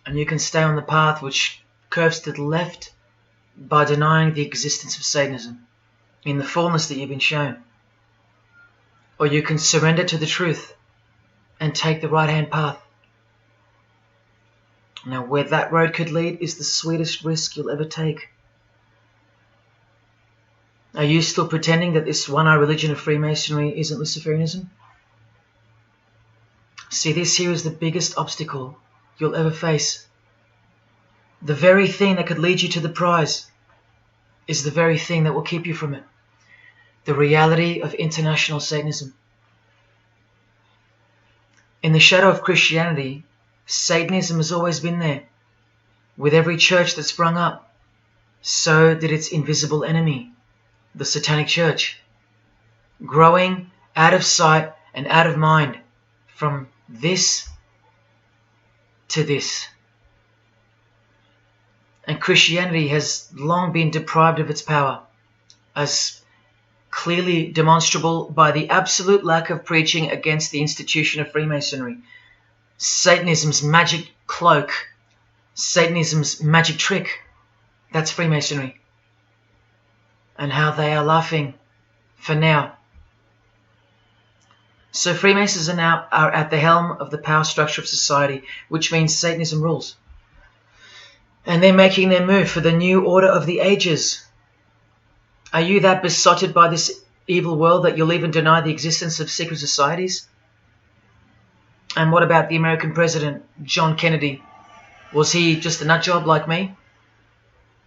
and you can stay on the path which curves to the left by denying the existence of Satanism in the fullness that you've been shown. Or you can surrender to the truth and take the right-hand path. Now, where that road could lead is the sweetest risk you'll ever take. Are you still pretending that this one-eye religion of Freemasonry isn't Luciferianism? See, this here is the biggest obstacle you'll ever face. The very thing that could lead you to the prize is the very thing that will keep you from it. The reality of international Satanism. In the shadow of Christianity, Satanism has always been there. With every church that sprung up, so did its invisible enemy, the Satanic Church, growing out of sight and out of mind from this to this. And Christianity has long been deprived of its power, as clearly demonstrable by the absolute lack of preaching against the institution of Freemasonry. Satanism's magic cloak, Satanism's magic trick, that's Freemasonry. And how they are laughing for now. So Freemasons are at the helm of the power structure of society, which means Satanism rules. And they're making their move for the new order of the ages. Are you that besotted by this evil world that you'll even deny the existence of secret societies? And what about the American president, John Kennedy? Was he just a nutjob like me?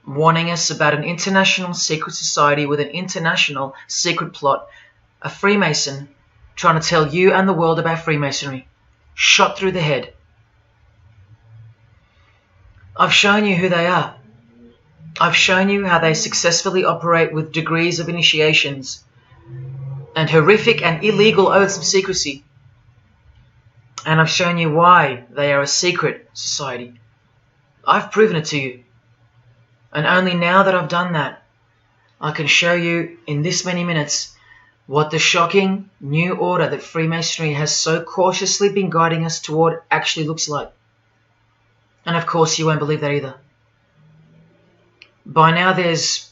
Warning us about an international secret society with an international secret plot. A Freemason trying to tell you and the world about Freemasonry. Shot through the head. I've shown you who they are. I've shown you how they successfully operate with degrees of initiations and horrific and illegal oaths of secrecy. And I've shown you why they are a secret society. I've proven it to you. And only now that I've done that, I can show you in this many minutes what the shocking new order that Freemasonry has so cautiously been guiding us toward actually looks like. And of course you won't believe that either. By now there's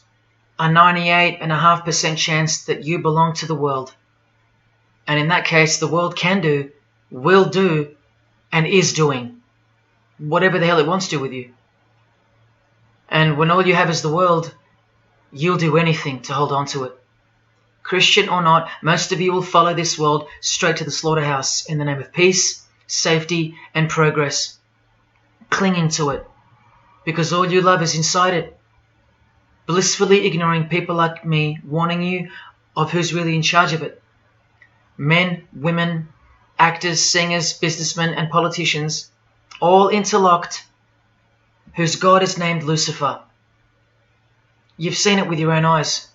a 98.5% chance that you belong to the world. And in that case, the world can do, will do, and is doing whatever the hell it wants to with you. And when all you have is the world, you'll do anything to hold on to it. Christian or not, most of you will follow this world straight to the slaughterhouse in the name of peace, safety, and progress. Clinging to it, because all you love is inside it. Blissfully ignoring people like me warning you of who's really in charge of it. Men, women, actors, singers, businessmen, and politicians, all interlocked, whose God is named Lucifer. You've seen it with your own eyes,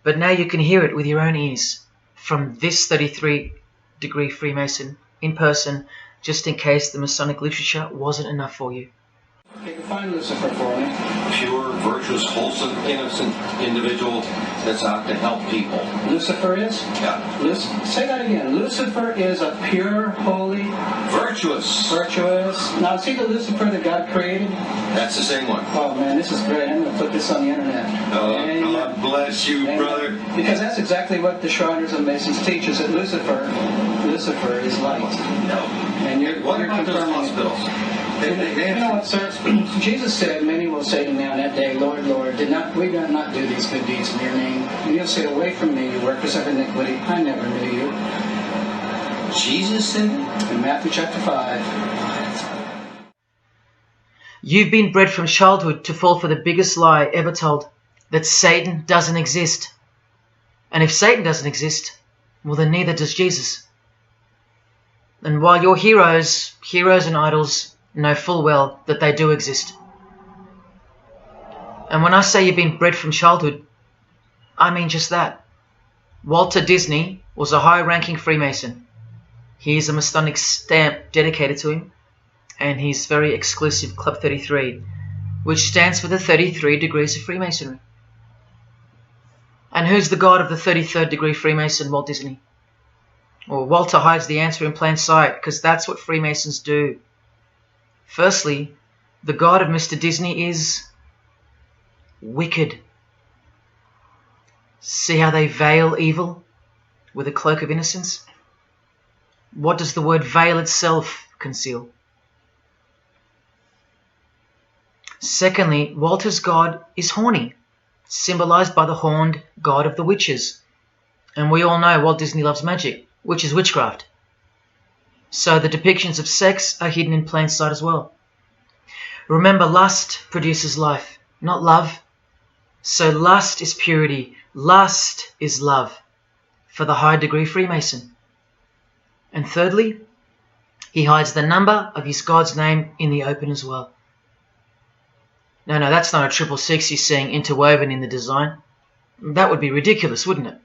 but now you can hear it with your own ears from this 33-degree Freemason in person, just in case the Masonic literature wasn't enough for you. Okay, define Lucifer for me. Pure, virtuous, wholesome, innocent individual that's out to help people. Lucifer is? Yeah. Say that again. Lucifer is a pure, holy, Virtuous. Now, is he the Lucifer that God created? That's the same one. Oh, man, this is great. I'm going to put this on the internet. Oh, God bless you, brother. Because that's exactly what the Shriners and Masons teach, is that Lucifer is light. No. And you're What about those confirming it. hospitals? You know what, sir? Jesus said, many will say to me on that day, Lord, Lord, did we not do these good deeds in your name? And you'll say, away from me, you workers of iniquity, I never knew you. Jesus said it? In Matthew chapter 5. You've been bred from childhood to fall for the biggest lie ever told, that Satan doesn't exist. And if Satan doesn't exist, well then neither does Jesus. And while your heroes and idols know full well that they do exist. And when I say you've been bred from childhood, I mean just that. Walter Disney was a high-ranking Freemason. Here's a Masonic stamp dedicated to him, and his very exclusive Club 33, which stands for the 33 degrees of Freemasonry. And who's the god of the 33rd degree Freemason, Walt Disney? Well, Walter hides the answer in plain sight, because that's what Freemasons do. Firstly, the God of Mr. Disney is wicked. See how they veil evil with a cloak of innocence? What does the word veil itself conceal? Secondly, Walter's God is horny, symbolized by the horned god of the witches. And we all know Walt Disney loves magic, which is witchcraft. So the depictions of sex are hidden in plain sight as well. Remember, lust produces life, not love. So lust is purity, lust is love, for the high degree Freemason. And thirdly, he hides the number of his God's name in the open as well. No, that's not a 666 you're seeing interwoven in the design. That would be ridiculous, wouldn't it?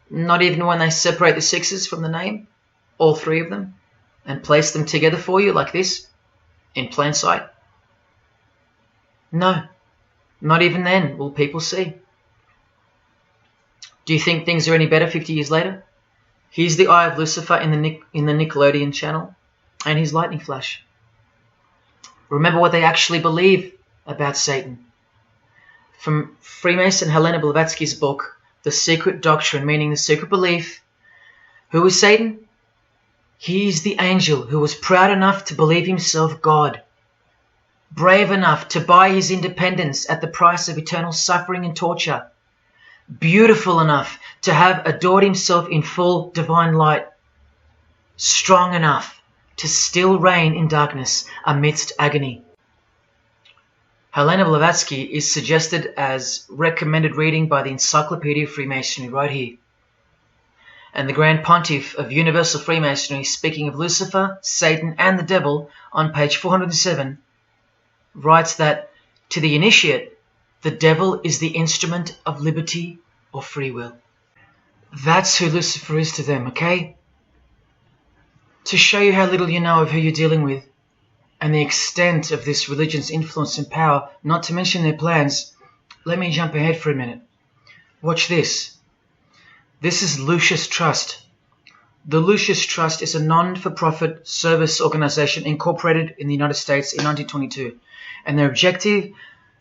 Not even when they separate the sixes from the name, all three of them, and place them together for you like this, in plain sight. No, not even then will people see. Do you think things are any better 50 years later? Here's the Eye of Lucifer in the Nickelodeon channel, and his lightning flash. Remember what they actually believe about Satan. From Freemason Helena Blavatsky's book, The Secret Doctrine, meaning the secret belief. Who is Satan? He is the angel who was proud enough to believe himself God, brave enough to buy his independence at the price of eternal suffering and torture, beautiful enough to have adored himself in full divine light, strong enough to still reign in darkness amidst agony. Helena Blavatsky is suggested as recommended reading by the Encyclopedia of Freemasonry right here. And the Grand Pontiff of Universal Freemasonry, speaking of Lucifer, Satan and the Devil on page 407, writes that to the initiate, the devil is the instrument of liberty or free will. That's who Lucifer is to them, okay? To show you how little you know of who you're dealing with and the extent of this religion's influence and power, not to mention their plans, let me jump ahead for a minute. Watch this. This is Lucis Trust. The Lucis Trust is a non-for-profit service organization incorporated in the United States in 1922, and their objective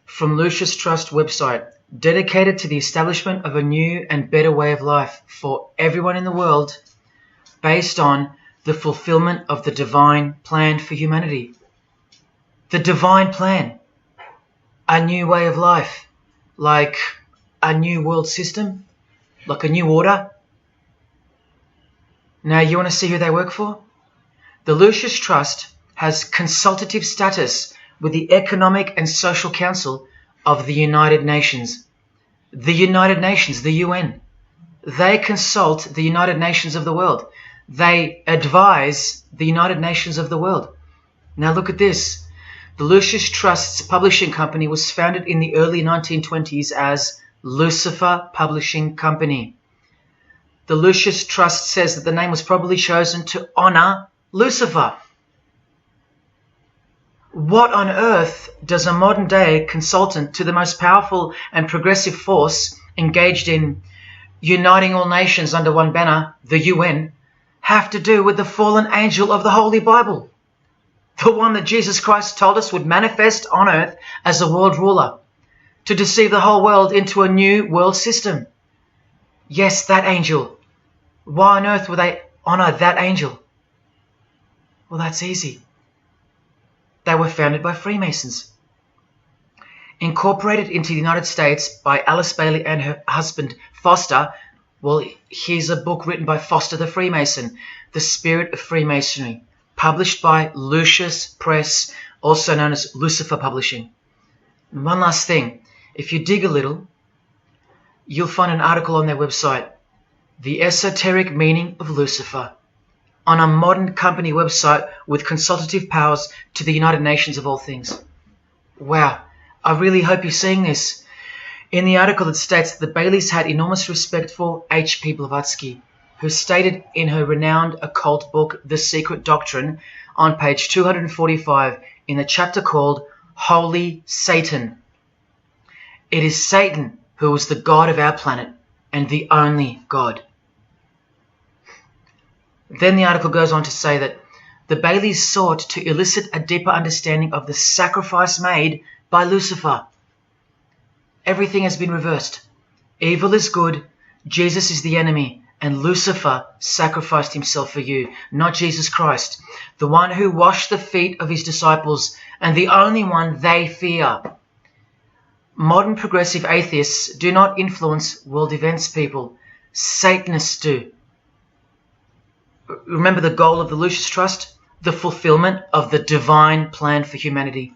from Lucis Trust website, dedicated to the establishment of a new and better way of life for everyone in the world based on the fulfillment of the divine plan for humanity. The divine plan. A new way of life. Like a new world system. Like a new order. Now you want to see who they work for? The Lucis Trust has consultative status with the Economic and Social Council of the United Nations. The United Nations, the UN. They consult the United Nations of the world. They advise the United Nations of the world. Now look at this. The Lucis Trust's publishing company was founded in the early 1920s as Lucifer Publishing Company. The Lucis Trust says that the name was probably chosen to honor Lucifer. What on earth does a modern-day consultant to the most powerful and progressive force engaged in uniting all nations under one banner, the UN, have to do with the fallen angel of the Holy Bible? The one that Jesus Christ told us would manifest on earth as a world ruler, to deceive the whole world into a new world system. Yes, that angel. Why on earth would they honor that angel? Well, that's easy. They were founded by Freemasons. Incorporated into the United States by Alice Bailey and her husband Foster. Well, here's a book written by Foster the Freemason, The Spirit of Freemasonry, published by Lucis Press, also known as Lucifer Publishing. And one last thing, if you dig a little, you'll find an article on their website, The Esoteric Meaning of Lucifer, on a modern company website with consultative powers to the United Nations of all things. Wow, I really hope you're seeing this. In the article it states that the Baileys had enormous respect for H.P. Blavatsky, who stated in her renowned occult book, The Secret Doctrine, on page 245 in the chapter called Holy Satan. It is Satan who is the God of our planet and the only God. Then the article goes on to say that the Baileys sought to elicit a deeper understanding of the sacrifice made by Lucifer. Everything has been reversed. Evil is good, Jesus is the enemy, and Lucifer sacrificed himself for you, not Jesus Christ, the one who washed the feet of his disciples and the only one they fear. Modern progressive atheists do not influence world events, people. Satanists do. Remember the goal of the Lucis Trust? The fulfillment of the divine plan for humanity.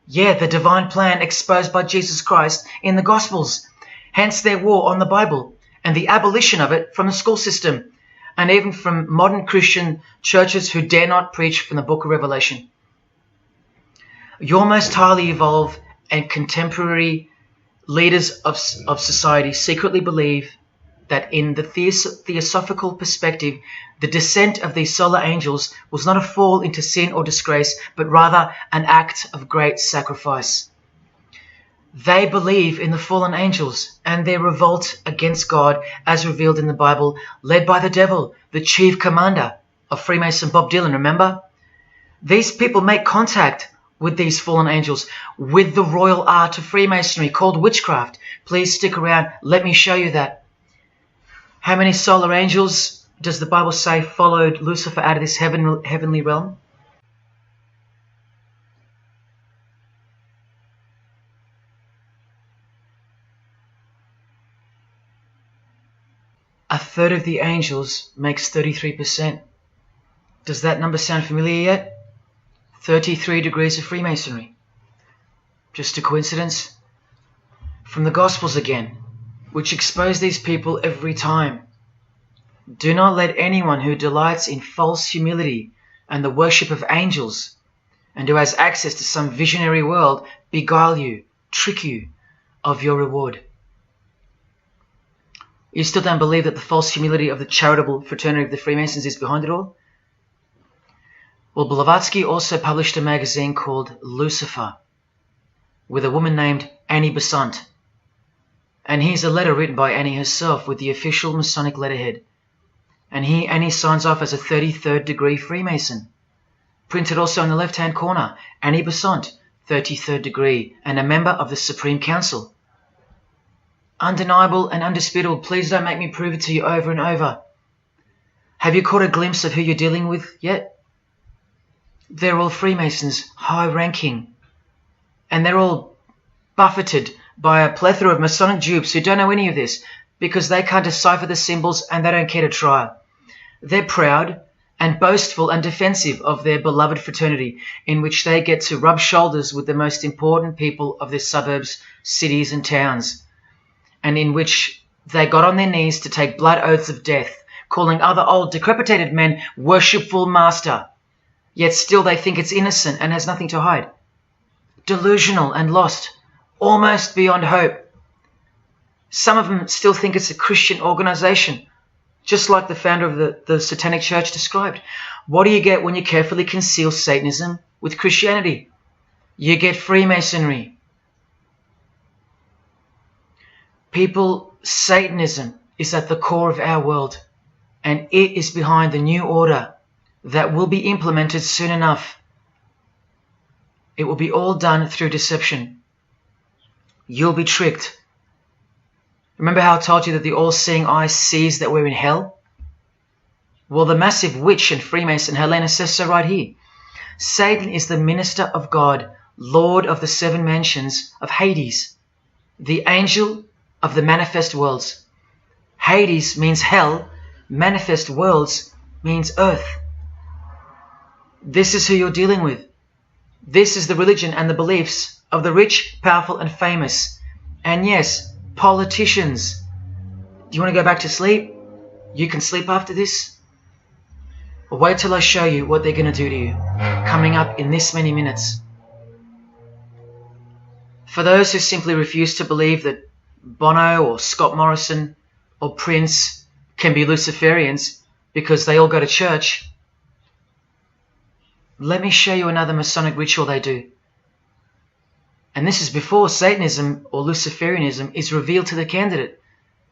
Yeah, the divine plan exposed by Jesus Christ in the Gospels. Hence their war on the Bible and the abolition of it from the school system and even from modern Christian churches who dare not preach from the book of Revelation. Your most highly evolved and contemporary leaders of society secretly believe that in the theosophical perspective, the descent of these solar angels was not a fall into sin or disgrace, but rather an act of great sacrifice. They believe in the fallen angels and their revolt against God as revealed in the Bible, led by the devil, the chief commander of Freemason Bob Dylan, remember? These people make contact with these fallen angels, with the royal art of Freemasonry called witchcraft. Please stick around. Let me show you that. How many solar angels does the Bible say followed Lucifer out of this heavenly realm? A third of the angels makes 33%. Does that number sound familiar yet? 33 degrees of Freemasonry. Just a coincidence? From the Gospels again, which expose these people every time. Do not let anyone who delights in false humility and the worship of angels and who has access to some visionary world beguile you, trick you of your reward. You still don't believe that the false humility of the charitable fraternity of the Freemasons is behind it all? Well, Blavatsky also published a magazine called Lucifer with a woman named Annie Besant. And here's a letter written by Annie herself with the official Masonic letterhead. And here Annie signs off as a 33rd degree Freemason. Printed also in the left-hand corner, Annie Besant, 33rd degree, and a member of the Supreme Council. Undeniable and undisputable. Please don't make me prove it to you over and over. Have you caught a glimpse of who you're dealing with yet? They're all Freemasons, high-ranking. And they're all buffeted by a plethora of Masonic dupes who don't know any of this because they can't decipher the symbols and they don't care to try. They're proud and boastful and defensive of their beloved fraternity in which they get to rub shoulders with the most important people of their suburbs, cities and towns, and in which they got on their knees to take blood oaths of death, calling other old decrepitated men worshipful master, yet still they think it's innocent and has nothing to hide. Delusional and lost, almost beyond hope. Some of them still think it's a Christian organization, just like the founder of the Satanic Church described. What do you get when you carefully conceal Satanism with Christianity? You get Freemasonry. People, Satanism is at the core of our world, and it is behind the new order that will be implemented soon enough. It will be all done through deception. You'll be tricked. Remember how I told you that the all-seeing eye sees that we're in hell? Well, the massive witch and Freemason Helena says so right here. Satan is the minister of God, Lord of the seven mansions of Hades, the angel of the manifest worlds. Hades means hell, manifest worlds means earth. This is who you're dealing with. This is the religion and the beliefs of the rich, powerful and famous. And yes, politicians. Do you want to go back to sleep? You can sleep after this. Or wait till I show you what they're going to do to you, coming up in this many minutes. For those who simply refuse to believe that Bono or Scott Morrison or Prince can be Luciferians because they all go to church, let me show you another Masonic ritual they do. And this is before Satanism or Luciferianism is revealed to the candidate.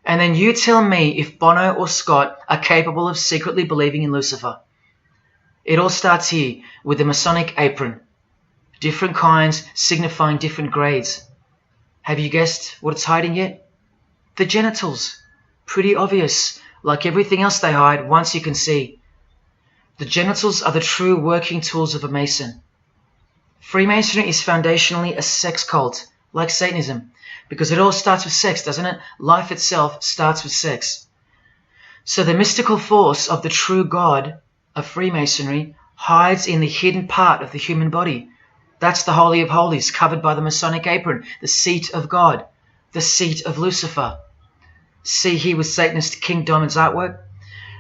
And then you tell me if Bono or Scott are capable of secretly believing in Lucifer. It all starts here with the Masonic apron. Different kinds signifying different grades. Have you guessed what it's hiding yet? The genitals. Pretty obvious. Like everything else they hide, once you can see. The genitals are the true working tools of a Mason. Freemasonry is foundationally a sex cult, like Satanism, because it all starts with sex, doesn't it? Life itself starts with sex. So the mystical force of the true God of Freemasonry hides in the hidden part of the human body. That's the Holy of Holies, covered by the Masonic apron, the seat of God, the seat of Lucifer. See here with Satanist King Diamond's artwork?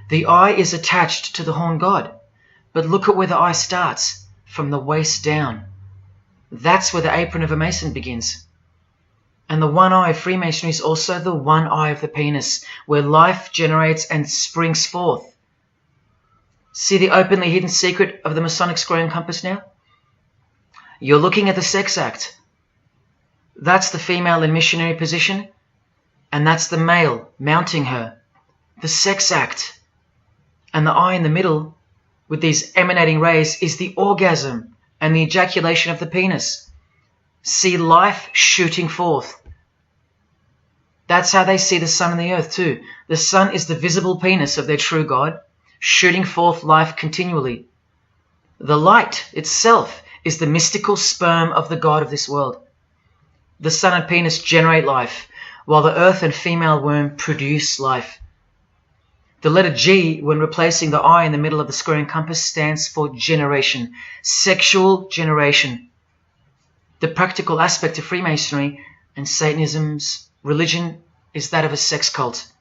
The eye is attached to the horn god, but look at where the eye starts, from the waist down. That's where the apron of a Mason begins. And the one eye of Freemasonry is also the one eye of the penis, where life generates and springs forth. See the openly hidden secret of the Masonic square and compass now? You're looking at the sex act. That's the female in missionary position, and that's the male mounting her. The sex act. And the eye in the middle, with these emanating rays, is the orgasm and the ejaculation of the penis. See life shooting forth. That's how they see the sun and the earth too. The sun is the visible penis of their true God, shooting forth life continually. The light itself is the mystical sperm of the God of this world. The sun and penis generate life, while the earth and female womb produce life. The letter G, when replacing the I in the middle of the square and compass, stands for generation, sexual generation. The practical aspect of Freemasonry and Satanism's religion is that of a sex cult.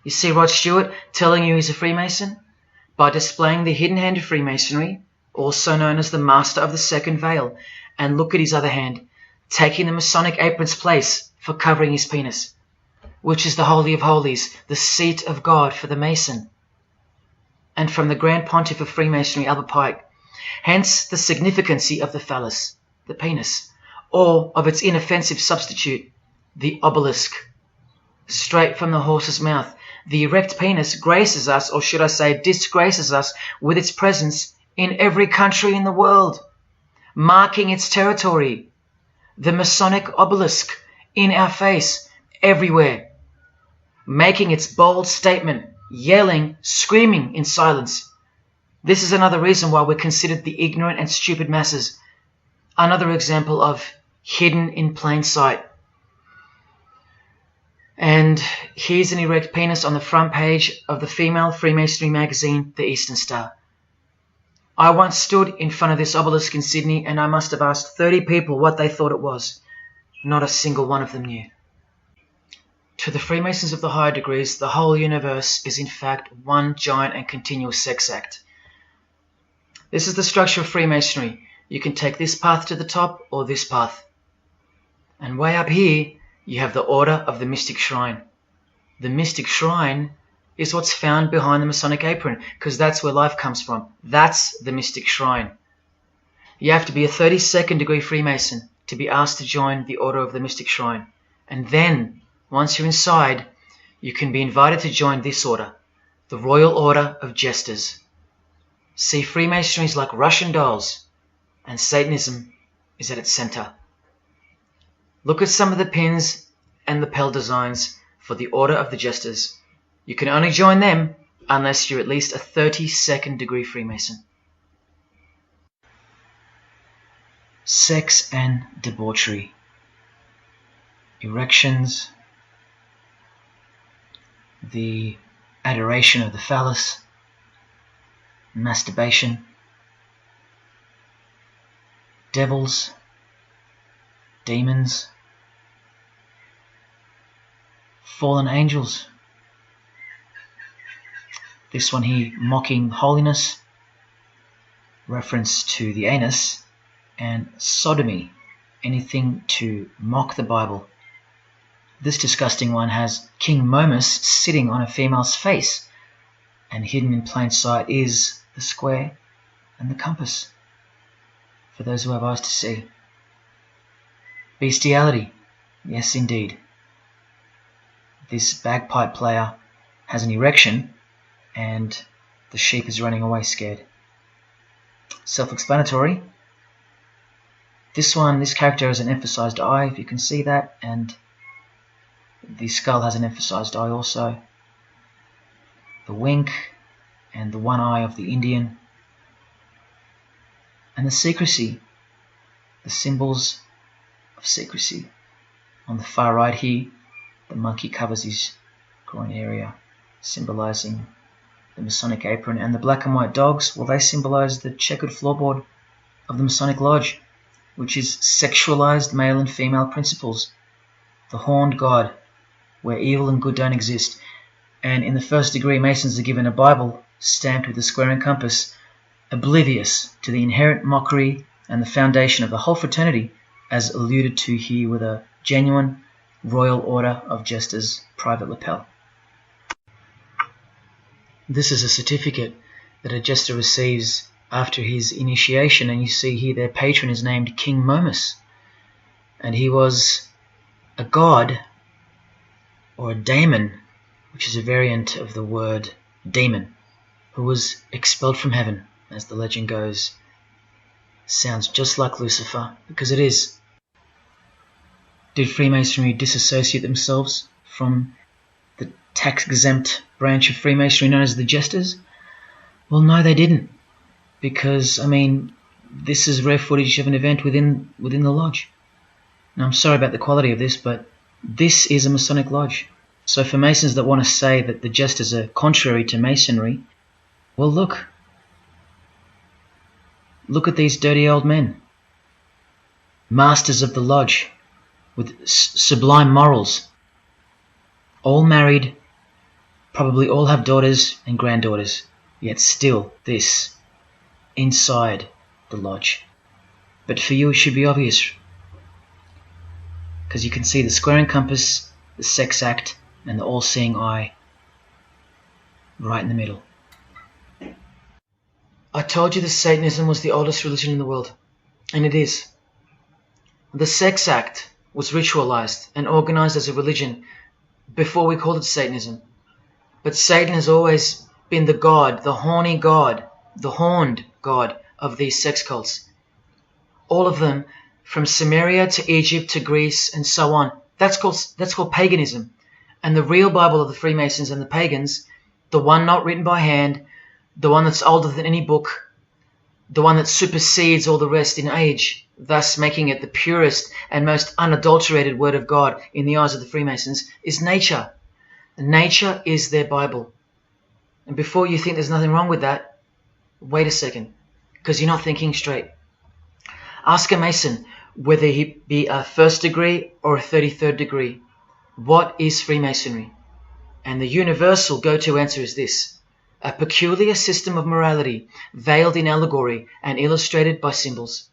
You see Rod Stewart telling you he's a Freemason? By displaying the hidden hand of Freemasonry, also known as the Master of the Second Veil, and look at his other hand, taking the Masonic apron's place for covering his penis, which is the Holy of Holies, the seat of God for the Mason. And from the Grand Pontiff of Freemasonry, Albert Pike, hence the significancy of the phallus, the penis, or of its inoffensive substitute, the obelisk. Straight from the horse's mouth, the erect penis graces us, or should I say disgraces us, with its presence in every country in the world, marking its territory. The Masonic obelisk in our face, everywhere, making its bold statement, yelling, screaming in silence. This is another reason why we're considered the ignorant and stupid masses. Another example of hidden in plain sight. And here's an erect penis on the front page of the female Freemasonry magazine, The Eastern Star. I once stood in front of this obelisk in Sydney, and I must have asked 30 people what they thought it was. Not a single one of them knew. To the Freemasons of the higher degrees, the whole universe is in fact one giant and continuous sex act. This is the structure of Freemasonry. You can take this path to the top or this path. And way up here, you have the Order of the Mystic Shrine. The Mystic Shrine is what's found behind the Masonic apron, because that's where life comes from. That's the Mystic Shrine. You have to be a 32nd degree Freemason to be asked to join the Order of the Mystic Shrine. And then, once you're inside, you can be invited to join this order, the Royal Order of Jesters. See, Freemasonry is like Russian dolls, and Satanism is at its center. Look at some of the pins and lapel designs for the Order of the Jesters. You can only join them unless you're at least a 32nd degree Freemason. Sex and debauchery. Erections. The adoration of the phallus. Masturbation. Devils. Demons. Fallen angels. This one here, mocking holiness, reference to the anus, and sodomy, anything to mock the Bible. This disgusting one has King Momus sitting on a female's face, and hidden in plain sight is the square and the compass, for those who have eyes to see. Bestiality, yes indeed. This bagpipe player has an erection, and The sheep is running away scared. Self-explanatory. This character has an emphasized eye, if you can see that, and the skull has an emphasized eye also. The wink and the one eye of the Indian. And the secrecy, the symbols of secrecy. On the far right here, the monkey covers his groin area, symbolizing the Masonic apron, and the black and white dogs, well, they symbolize the checkered floorboard of the Masonic Lodge, which is sexualized male and female principles, the horned god, where evil and good don't exist. And in the first degree, Masons are given a Bible stamped with a square and compass, oblivious to the inherent mockery and the foundation of the whole fraternity, as alluded to here with a genuine Royal Order of Jesters private lapel. This is a certificate that a jester receives after his initiation, and you see here their patron is named King Momus, and he was a god, or a daemon, which is a variant of the word demon, who was expelled from heaven, as the legend goes. Sounds just like Lucifer, because it is. Did Freemasonry disassociate themselves from the tax-exempt branch of Freemasonry known as the Jesters? Well, no, they didn't. Because, I mean, this is rare footage of an event within the lodge. Now, I'm sorry about the quality of this, but this is a Masonic lodge. So for Masons that want to say that the Jesters are contrary to Masonry, well, look. Look at these dirty old men. Masters of the lodge, with sublime morals. All married, probably all have daughters and granddaughters, yet still this, inside the lodge. But for you it should be obvious, because you can see the square and compass, the sex act, and the all-seeing eye right in the middle. I told you that Satanism was the oldest religion in the world, and it is. The sex act was ritualized and organized as a religion before we called it Satanism. But Satan has always been the god, the horny god, the horned god of these sex cults. All of them, from Sumeria to Egypt to Greece and so on, that's called paganism. And the real Bible of the Freemasons and the pagans, the one not written by hand, the one that's older than any book, the one that supersedes all the rest in age, thus making it the purest and most unadulterated word of God in the eyes of the Freemasons, is nature. Nature is their Bible. And before you think there's nothing wrong with that, wait a second, because you're not thinking straight. Ask a Mason, whether he be a first degree or a 33rd degree, what is Freemasonry? And the universal go-to answer is this: a peculiar system of morality, veiled in allegory and illustrated by symbols.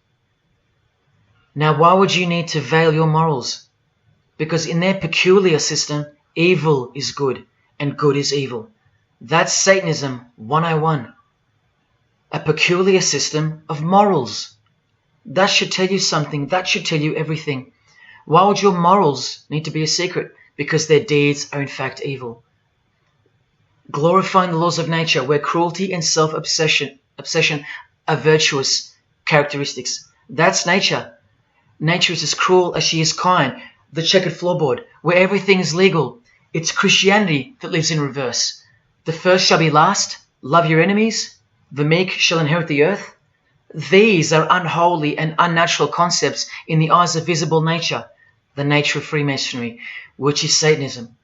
Now, why would you need to veil your morals? Because in their peculiar system, evil is good and good is evil. That's Satanism 101. A peculiar system of morals. That should tell you something. That should tell you everything. Why would your morals need to be a secret? Because their deeds are in fact evil. Glorifying the laws of nature, where cruelty and self-obsession are virtuous characteristics. That's nature. Nature is as cruel as she is kind. The checkered floorboard, where everything is legal. It's Christianity that lives in reverse. The first shall be last. Love your enemies. The meek shall inherit the earth. These are unholy and unnatural concepts in the eyes of visible nature, the nature of Freemasonry, which is Satanism.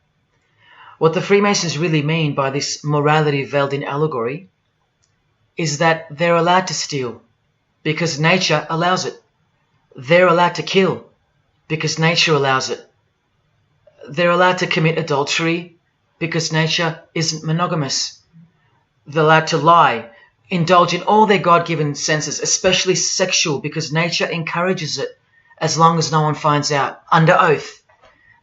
What the Freemasons really mean by this morality veiled in allegory is that they're allowed to steal because nature allows it. They're allowed to kill because nature allows it. They're allowed to commit adultery because nature isn't monogamous. They're allowed to lie, indulge in all their God-given senses, especially sexual, because nature encourages it, as long as no one finds out, under oath.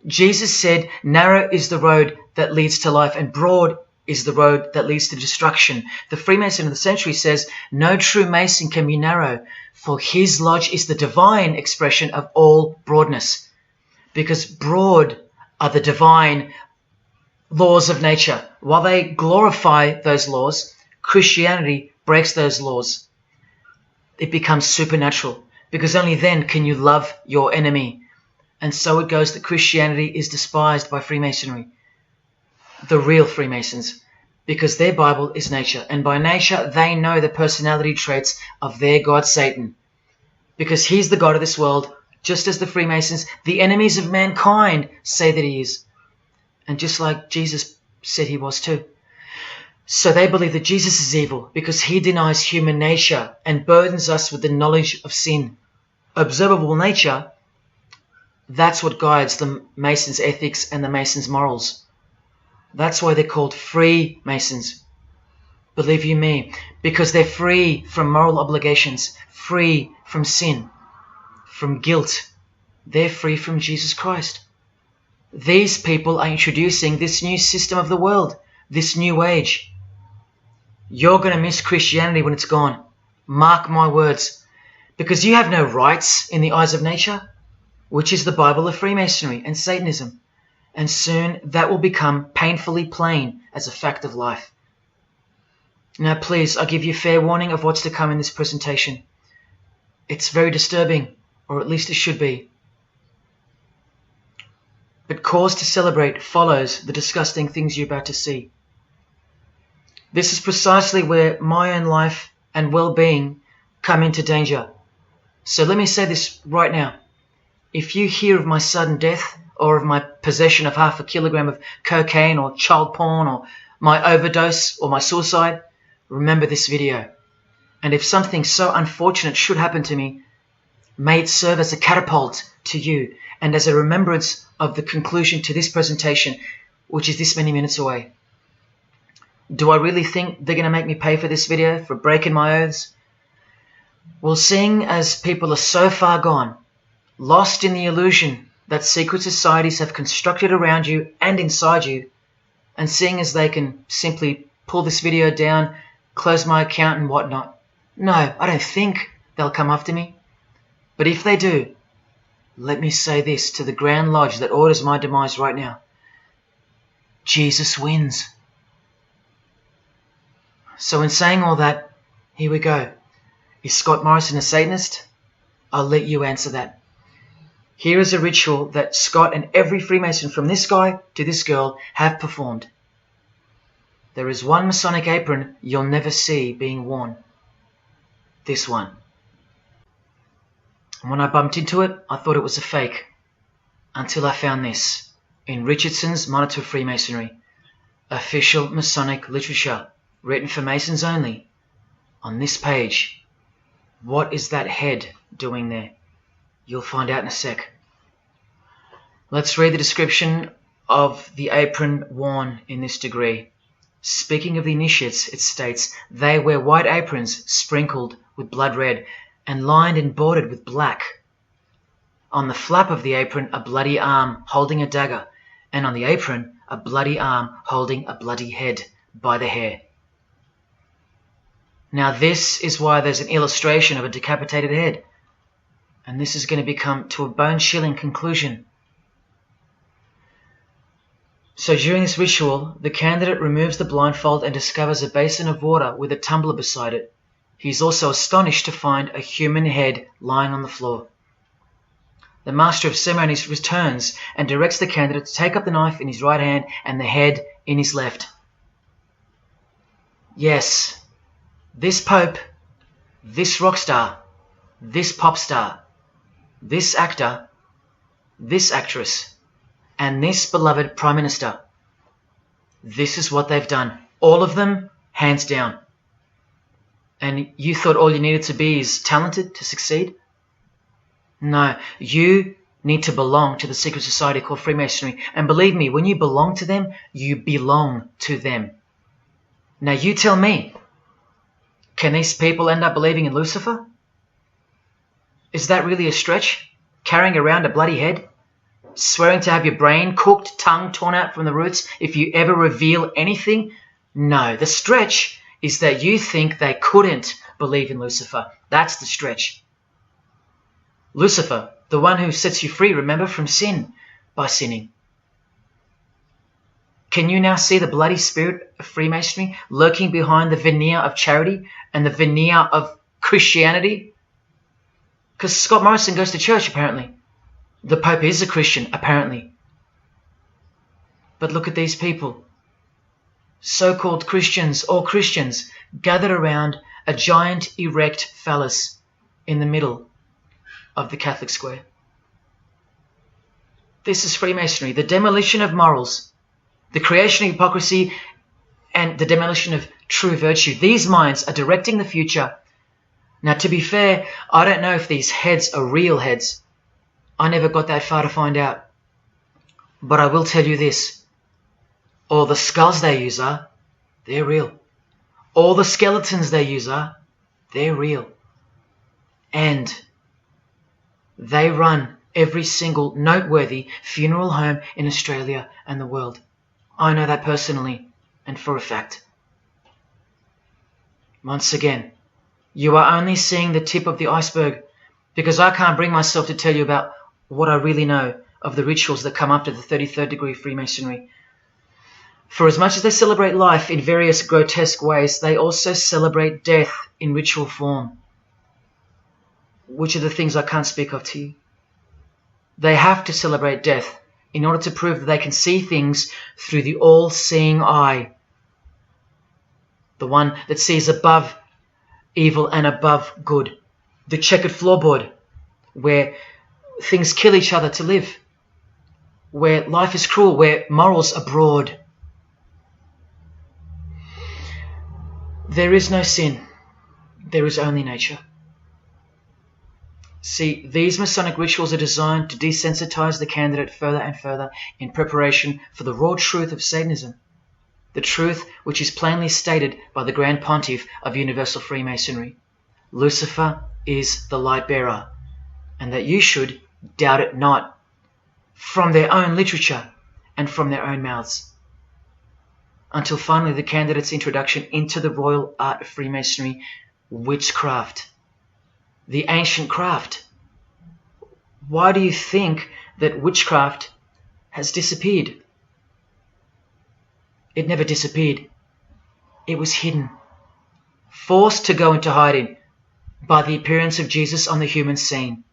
Jesus said, narrow is the road that leads to life, and broad is the road that leads to destruction. The Freemason of the century says, no true Mason can be narrow, for his lodge is the divine expression of all broadness. Because broad are the divine laws of nature. While they glorify those laws, Christianity breaks those laws. It becomes supernatural, because only then can you love your enemy. And so it goes that Christianity is despised by Freemasonry, the real Freemasons, because their Bible is nature, and by nature they know the personality traits of their God Satan, because he's the God of this world, just as the Freemasons, the enemies of mankind, say that he is, and just like Jesus said he was too. So they believe that Jesus is evil because he denies human nature and burdens us with the knowledge of sin. Observable nature, that's what guides the Masons' ethics and the Masons' morals. That's why they're called Freemasons. Believe you me, because they're free from moral obligations, free from sin, from guilt. They're free from Jesus Christ. These people are introducing this new system of the world, this new age. You're going to miss Christianity when it's gone. Mark my words. Because you have no rights in the eyes of nature, which is the Bible of Freemasonry and Satanism. And soon that will become painfully plain as a fact of life. Now please, I give you fair warning of what's to come in this presentation. It's very disturbing, or at least it should be. But cause to celebrate follows the disgusting things you're about to see. This is precisely where my own life and well-being come into danger. So let me say this right now. If you hear of my sudden death, or of my possession of 0.5 kilogram of cocaine or child porn, or my overdose or my suicide, remember this video. And if something so unfortunate should happen to me, may it serve as a catapult to you and as a remembrance of the conclusion to this presentation, which is this many minutes away. Do I really think they're going to make me pay for this video, for breaking my oaths? Well, seeing as people are so far gone, lost in the illusion that secret societies have constructed around you and inside you, and seeing as they can simply pull this video down, close my account and whatnot, no, I don't think they'll come after me. But if they do, let me say this to the Grand Lodge that orders my demise right now. Jesus wins. So in saying all that, here we go. Is Scott Morrison a Satanist? I'll let you answer that. Here is a ritual that Scott and every Freemason from this guy to this girl have performed. There is one Masonic apron you'll never see being worn. This one. And when I bumped into it, I thought it was a fake. Until I found this in Richardson's Monitor Freemasonry, official Masonic literature, written for Masons only. On this page, what is that head doing there? You'll find out in a sec. Let's read the description of the apron worn in this degree. Speaking of the initiates, it states, they wear white aprons sprinkled with blood red and lined and bordered with black. On the flap of the apron, a bloody arm holding a dagger, and on the apron, a bloody arm holding a bloody head by the hair. Now this is why there's an illustration of a decapitated head. And this is going to become to a bone-chilling conclusion. So during this ritual, the candidate removes the blindfold and discovers a basin of water with a tumbler beside it. He is also astonished to find a human head lying on the floor. The Master of Ceremonies returns and directs the candidate to take up the knife in his right hand and the head in his left. Yes, this Pope, this rock star, this pop star, this actor, this actress, and this beloved Prime Minister. This is what they've done. All of them, hands down. And you thought all you needed to be is talented to succeed? No, you need to belong to the secret society called Freemasonry. And believe me, when you belong to them, you belong to them. Now you tell me, can these people end up believing in Lucifer? Is that really a stretch? Carrying around a bloody head? Swearing to have your brain cooked, tongue torn out from the roots if you ever reveal anything? No, the stretch is that you think they couldn't believe in Lucifer. That's the stretch. Lucifer, the one who sets you free, remember, from sin by sinning. Can you now see the bloody spirit of Freemasonry lurking behind the veneer of charity and the veneer of Christianity? Because Scott Morrison goes to church, apparently. The Pope is a Christian, apparently. But look at these people. So-called Christians or Christians gathered around a giant erect phallus in the middle of the Catholic square. This is Freemasonry, the demolition of morals, the creation of hypocrisy, and the demolition of true virtue. These minds are directing the future. Now, to be fair, I don't know if these heads are real heads. I never got that far to find out. But I will tell you this. All the skulls they use they're real. All the skeletons they use they're real. And they run every single noteworthy funeral home in Australia and the world. I know that personally and for a fact. Once again, you are only seeing the tip of the iceberg, because I can't bring myself to tell you about what I really know of the rituals that come after the 33rd degree Freemasonry. For as much as they celebrate life in various grotesque ways, they also celebrate death in ritual form, which are the things I can't speak of to you. They have to celebrate death in order to prove that they can see things through the all-seeing eye, the one that sees above evil and above good, the checkered floorboard, where things kill each other to live, where life is cruel, where morals are broad. There is no sin. There is only nature. See, these Masonic rituals are designed to desensitize the candidate further and further in preparation for the raw truth of Satanism, the truth which is plainly stated by the Grand Pontiff of Universal Freemasonry. Lucifer is the light bearer, and that you should doubt it not, from their own literature and from their own mouths. Until finally the candidate's introduction into the royal art of Freemasonry, witchcraft, the ancient craft. Why do you think that witchcraft has disappeared? It never disappeared. It was hidden, forced to go into hiding by the appearance of Jesus on the human scene.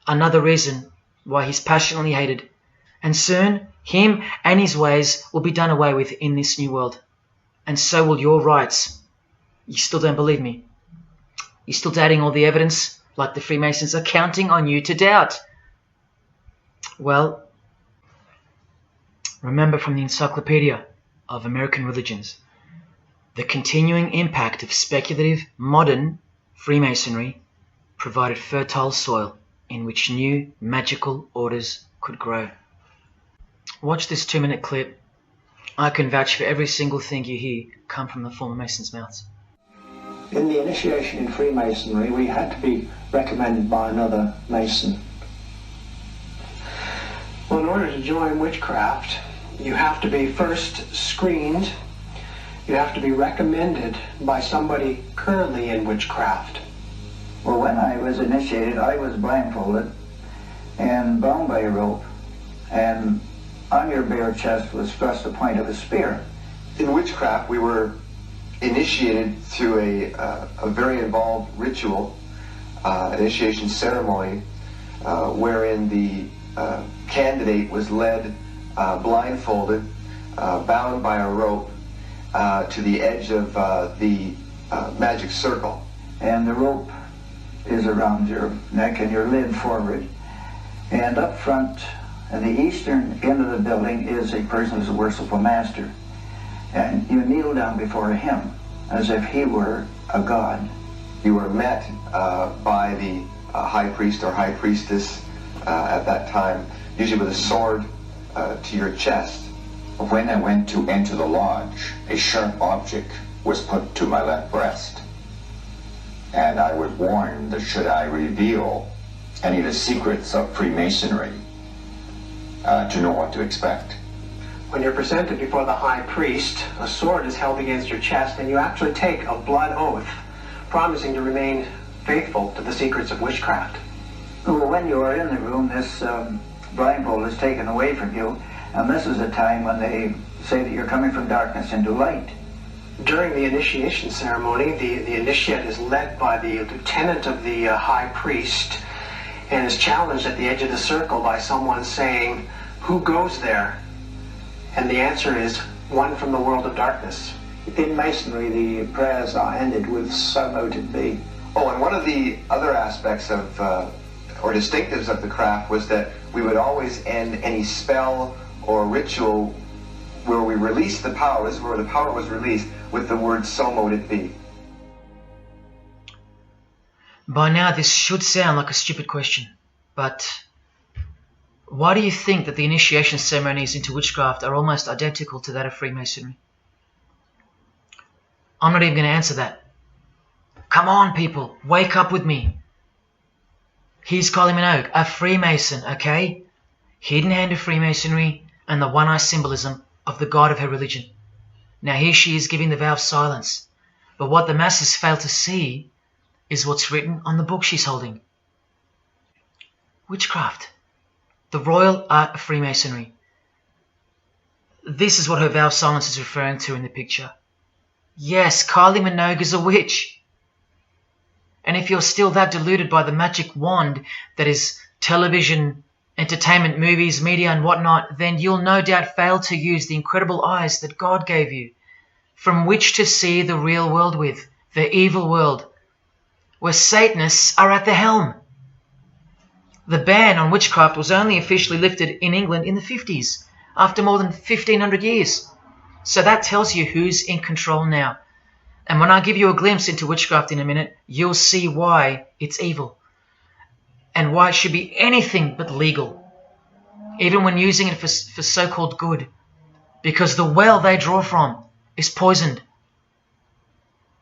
Another reason why he's passionately hated, and soon him and his ways will be done away with in this new world. And so will your rights. You still don't believe me? You're still doubting all the evidence, like the Freemasons are counting on you to doubt. Well, remember from the Encyclopedia of American Religions, the continuing impact of speculative modern Freemasonry provided fertile soil in which new magical orders could grow. Watch this 2-minute clip. I can vouch for every single thing you hear come from the former Masons' mouths. In the initiation in Freemasonry, we had to be recommended by another Mason. Well, in order to join witchcraft, you have to be first screened. You have to be recommended by somebody currently in witchcraft. Well, when I was initiated, I was blindfolded and bound by a rope, and on your bare chest was thrust the point of a spear. In witchcraft, we were initiated through a very involved ritual, initiation ceremony, wherein the candidate was led blindfolded, bound by a rope to the edge of the magic circle. And the rope is around your neck and you're led forward. And up front, at the eastern end of the building, is a person who's a worshipful master. And you kneel down before him as if he were a god. You were met by the high priest or high priestess at that time, usually with a sword to your chest. When I went to enter the lodge, a sharp object was put to my left breast. And I was warned that should I reveal any of the secrets of Freemasonry, to know what to expect. When you're presented before the high priest, a sword is held against your chest, and you actually take a blood oath, promising to remain faithful to the secrets of witchcraft. Well, when you are in the room, this blindfold is taken away from you, and this is the time when they say that you're coming from darkness into light. During the initiation ceremony, the initiate is led by the lieutenant of the high priest and is challenged at the edge of the circle by someone saying, "Who goes there?" And the answer is, "One from the world of darkness." In Masonry, the prayers are ended with "So mote it be." Oh, and one of the other aspects of, or distinctives of the craft was that we would always end any spell or ritual where we released the power, this is where the power was released, with the word "So mote it be." By now this should sound like a stupid question, but why do you think that the initiation ceremonies into witchcraft are almost identical to that of Freemasonry? I'm not even going to answer that. Come on, people, wake up with me. Here's Kylie Minogue, a Freemason, okay? Hidden hand of Freemasonry and the one-eye symbolism of the god of her religion. Now here she is giving the vow of silence, but what the masses fail to see is what's written on the book she's holding. Witchcraft, the royal art of Freemasonry. This is what her vow of silence is referring to in the picture. Yes, Kylie Minogue is a witch. And if you're still that deluded by the magic wand that is television, entertainment, movies, media and whatnot, then you'll no doubt fail to use the incredible eyes that God gave you, from which to see the real world with, the evil world, where Satanists are at the helm. The ban on witchcraft was only officially lifted in England in the 50s, after more than 1500 years. So that tells you who's in control now. And when I give you a glimpse into witchcraft in a minute, you'll see why it's evil. And why it should be anything but legal. Even when using it for so-called good. Because the well they draw from is poisoned.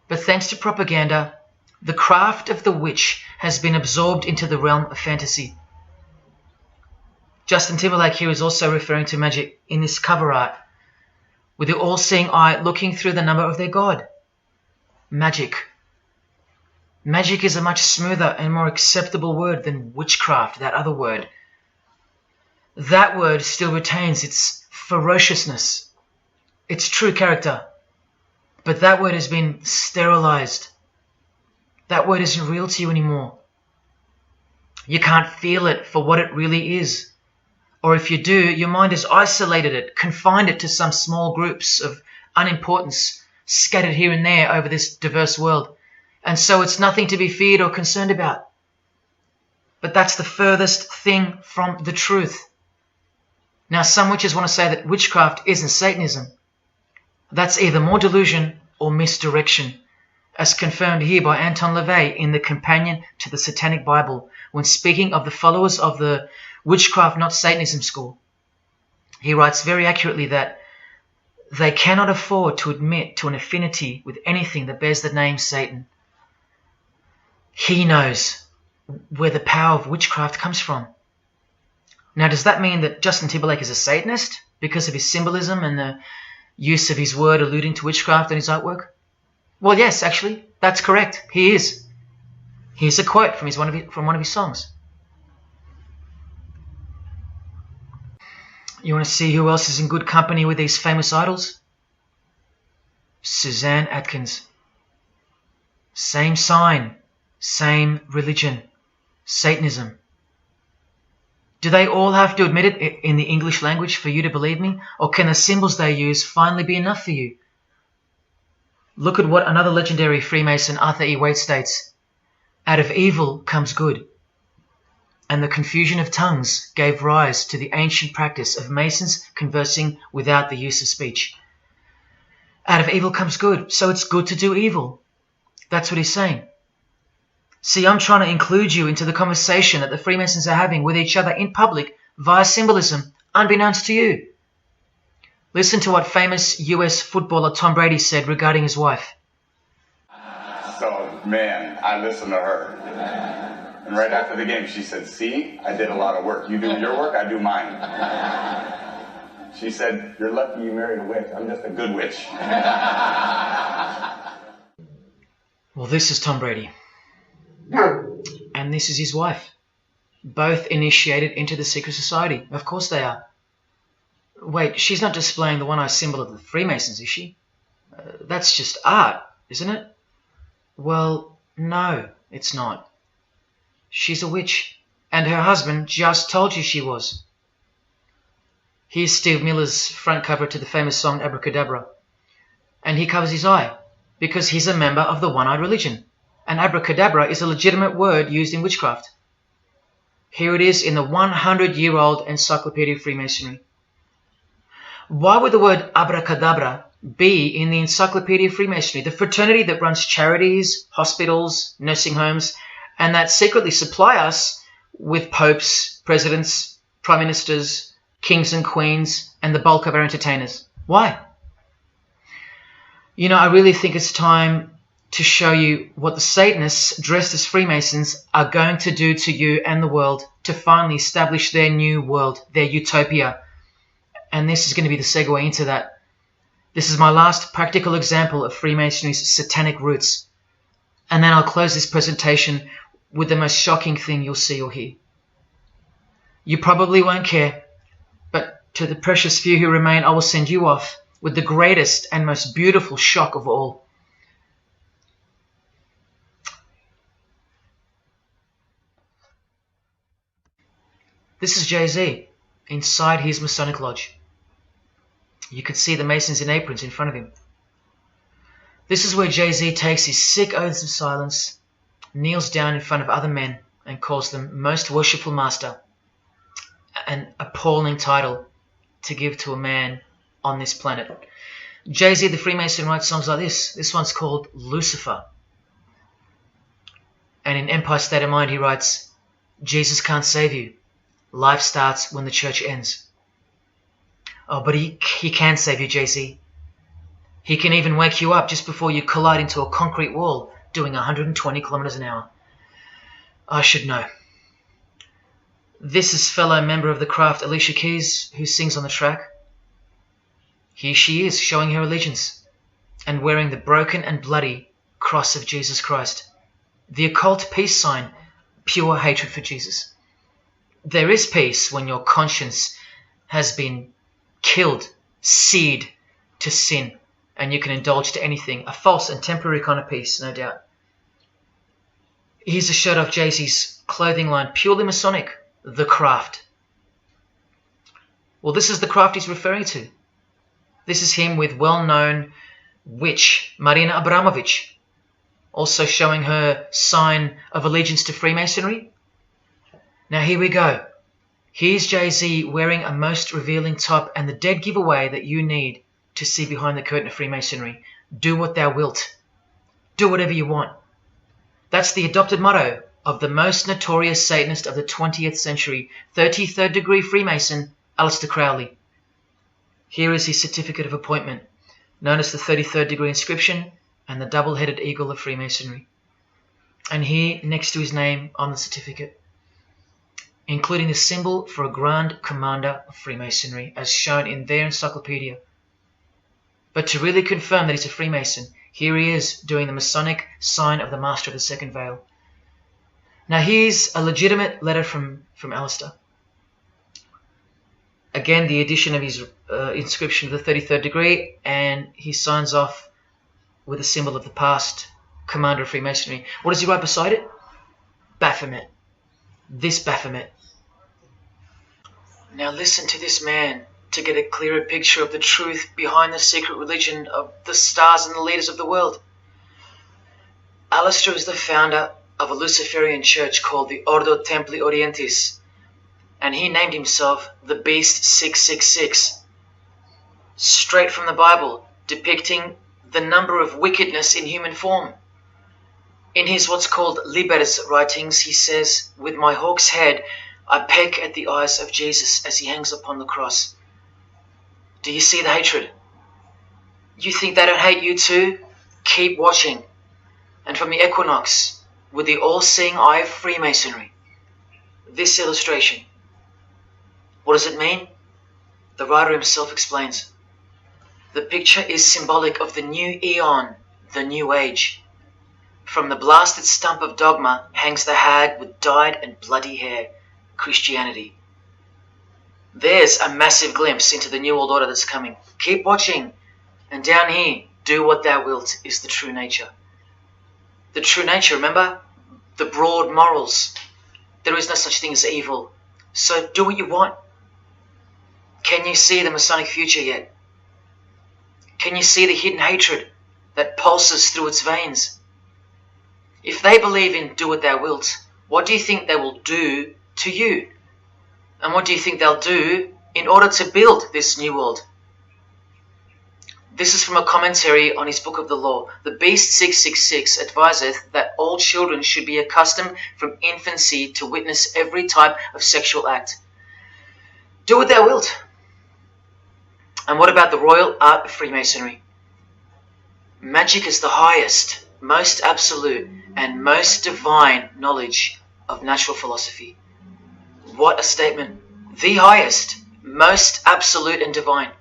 But thanks to propaganda, the craft of the witch has been absorbed into the realm of fantasy. Justin Timberlake here is also referring to magic in this cover art, with the all-seeing eye looking through the number of their god. Magic. Magic is a much smoother and more acceptable word than witchcraft, that other word. That word still retains its ferociousness, its true character. But that word has been sterilized. That word isn't real to you anymore. You can't feel it for what it really is. Or if you do, your mind has isolated it, confined it to some small groups of unimportance scattered here and there over this diverse world. And so it's nothing to be feared or concerned about. But that's the furthest thing from the truth. Now, some witches want to say that witchcraft isn't Satanism. That's either more delusion or misdirection, as confirmed here by Anton LaVey in the Companion to the Satanic Bible, when speaking of the followers of the Witchcraft Not Satanism school. He writes very accurately that they cannot afford to admit to an affinity with anything that bears the name Satan. He knows where the power of witchcraft comes from. Now, does that mean that Justin Timberlake is a Satanist because of his symbolism and the use of his word alluding to witchcraft in his artwork? Well, yes, actually, that's correct. He is. Here's a quote from one of his songs. You want to see who else is in good company with these famous idols? Suzanne Atkins. Same sign, same religion, Satanism. Do they all have to admit it in the English language for you to believe me? Or can the symbols they use finally be enough for you? Look at what another legendary Freemason, Arthur E. Waite, states. Out of evil comes good. And the confusion of tongues gave rise to the ancient practice of Masons conversing without the use of speech. Out of evil comes good, so it's good to do evil. That's what he's saying. See, I'm trying to include you into the conversation that the Freemasons are having with each other in public via symbolism, unbeknownst to you. Listen to what famous US footballer Tom Brady said regarding his wife. So, man, I listened to her. And right after the game, she said, "See, I did a lot of work. You do your work, I do mine." She said, "You're lucky you married a witch. I'm just a good witch." Well, this is Tom Brady. And this is his wife. Both initiated into the secret society. Of course they are. Wait, she's not displaying the one-eye symbol of the Freemasons, is she? That's just art, isn't it? Well, no, it's not. She's a witch, and her husband just told you she was. Here's Steve Miller's front cover to the famous song Abracadabra. And he covers his eye, because he's a member of the one-eyed religion. And abracadabra is a legitimate word used in witchcraft. Here it is in the 100-year-old Encyclopedia of Freemasonry. Why would the word abracadabra be in the Encyclopedia of Freemasonry, the fraternity that runs charities, hospitals, nursing homes, and that secretly supply us with popes, presidents, prime ministers, kings and queens, and the bulk of our entertainers? Why? You know, I really think it's time to show you what the Satanists dressed as Freemasons are going to do to you and the world to finally establish their new world, their utopia. And this is going to be the segue into that. This is my last practical example of Freemasonry's satanic roots. And then I'll close this presentation with the most shocking thing you'll see or hear. You probably won't care, but to the precious few who remain, I will send you off with the greatest and most beautiful shock of all. This is Jay-Z inside his Masonic Lodge. You can see the Masons in aprons in front of him. This is where Jay-Z takes his sick oaths of silence, kneels down in front of other men, and calls them Most Worshipful Master, an appalling title to give to a man on this planet. Jay-Z the Freemason writes songs like this. This one's called Lucifer. And in Empire State of Mind he writes, Jesus can't save you. Life starts when the church ends. Oh, but he can save you, Jay-Z. He can even wake you up just before you collide into a concrete wall doing 120 kilometers an hour. I should know. This is fellow member of the craft Alicia Keys, who sings on the track. Here she is, showing her allegiance and wearing the broken and bloody cross of Jesus Christ, the occult peace sign, pure hatred for Jesus. There is peace when your conscience has been killed, seared to sin, and you can indulge to anything, a false and temporary kind of peace, no doubt. Here's a shot of Jay-Z's clothing line, purely Masonic, The Craft. Well, this is the craft he's referring to. This is him with well-known witch Marina Abramovich, also showing her sign of allegiance to Freemasonry. Now here we go. Here's Jay-Z wearing a most revealing top and the dead giveaway that you need to see behind the curtain of Freemasonry. Do what thou wilt. Do whatever you want. That's the adopted motto of the most notorious Satanist of the 20th century, 33rd degree Freemason, Aleister Crowley. Here is his certificate of appointment, known as the 33rd degree inscription and the double-headed eagle of Freemasonry. And here, next to his name on the certificate, including the symbol for a Grand Commander of Freemasonry, as shown in their encyclopedia. But to really confirm that he's a Freemason, here he is doing the Masonic sign of the Master of the Second Veil. Now here's a legitimate letter from Aleister. Again, the addition of his inscription of the 33rd degree, and he signs off with a symbol of the past Commander of Freemasonry. What does he write beside it? Baphomet. This Baphomet. Now listen to this man to get a clearer picture of the truth behind the secret religion of the stars and the leaders of the world. Aleister is the founder of a Luciferian church called the Ordo Templi Orientis, and he named himself the Beast 666, straight from the Bible, depicting the number of wickedness in human form. In his what's called Liber's writings, he says, "With my hawk's head, I peck at the eyes of Jesus as he hangs upon the cross." Do you see the hatred? You think they don't hate you too? Keep watching. And from the equinox, with the all-seeing eye of Freemasonry, this illustration. What does it mean? The writer himself explains. The picture is symbolic of the new eon, the new age. From the blasted stump of dogma hangs the hag with dyed and bloody hair, Christianity. There's a massive glimpse into the New World Order that's coming. Keep watching. And down here, do what thou wilt is the true nature. The true nature, remember? The broad morals. There is no such thing as evil. So do what you want. Can you see the Masonic future yet? Can you see the hidden hatred that pulses through its veins? If they believe in do what thou wilt, what do you think they will do to you? And what do you think they'll do in order to build this new world? This is from a commentary on his Book of the Law. The Beast 666 adviseth that all children should be accustomed from infancy to witness every type of sexual act. Do what thou wilt. And what about the royal art of Freemasonry? Magic is the highest, most absolute, and most divine knowledge of natural philosophy. What a statement. The highest, most absolute and divine.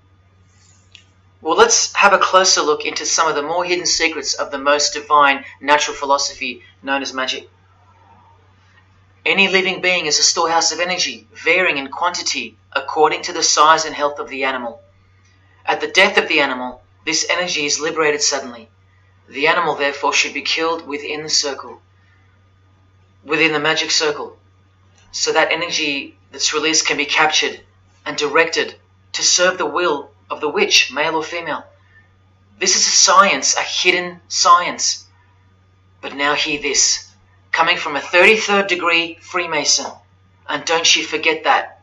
Well, let's have a closer look into some of the more hidden secrets of the most divine natural philosophy known as magic. Any living being is a storehouse of energy, varying in quantity according to the size and health of the animal. At the death of the animal, this energy is liberated suddenly. The animal, therefore, should be killed within the circle, within the magic circle, so that energy that's released can be captured and directed to serve the will of the witch, male or female. This is a science, a hidden science. But now hear this, coming from a 33rd degree Freemason, and don't you forget that.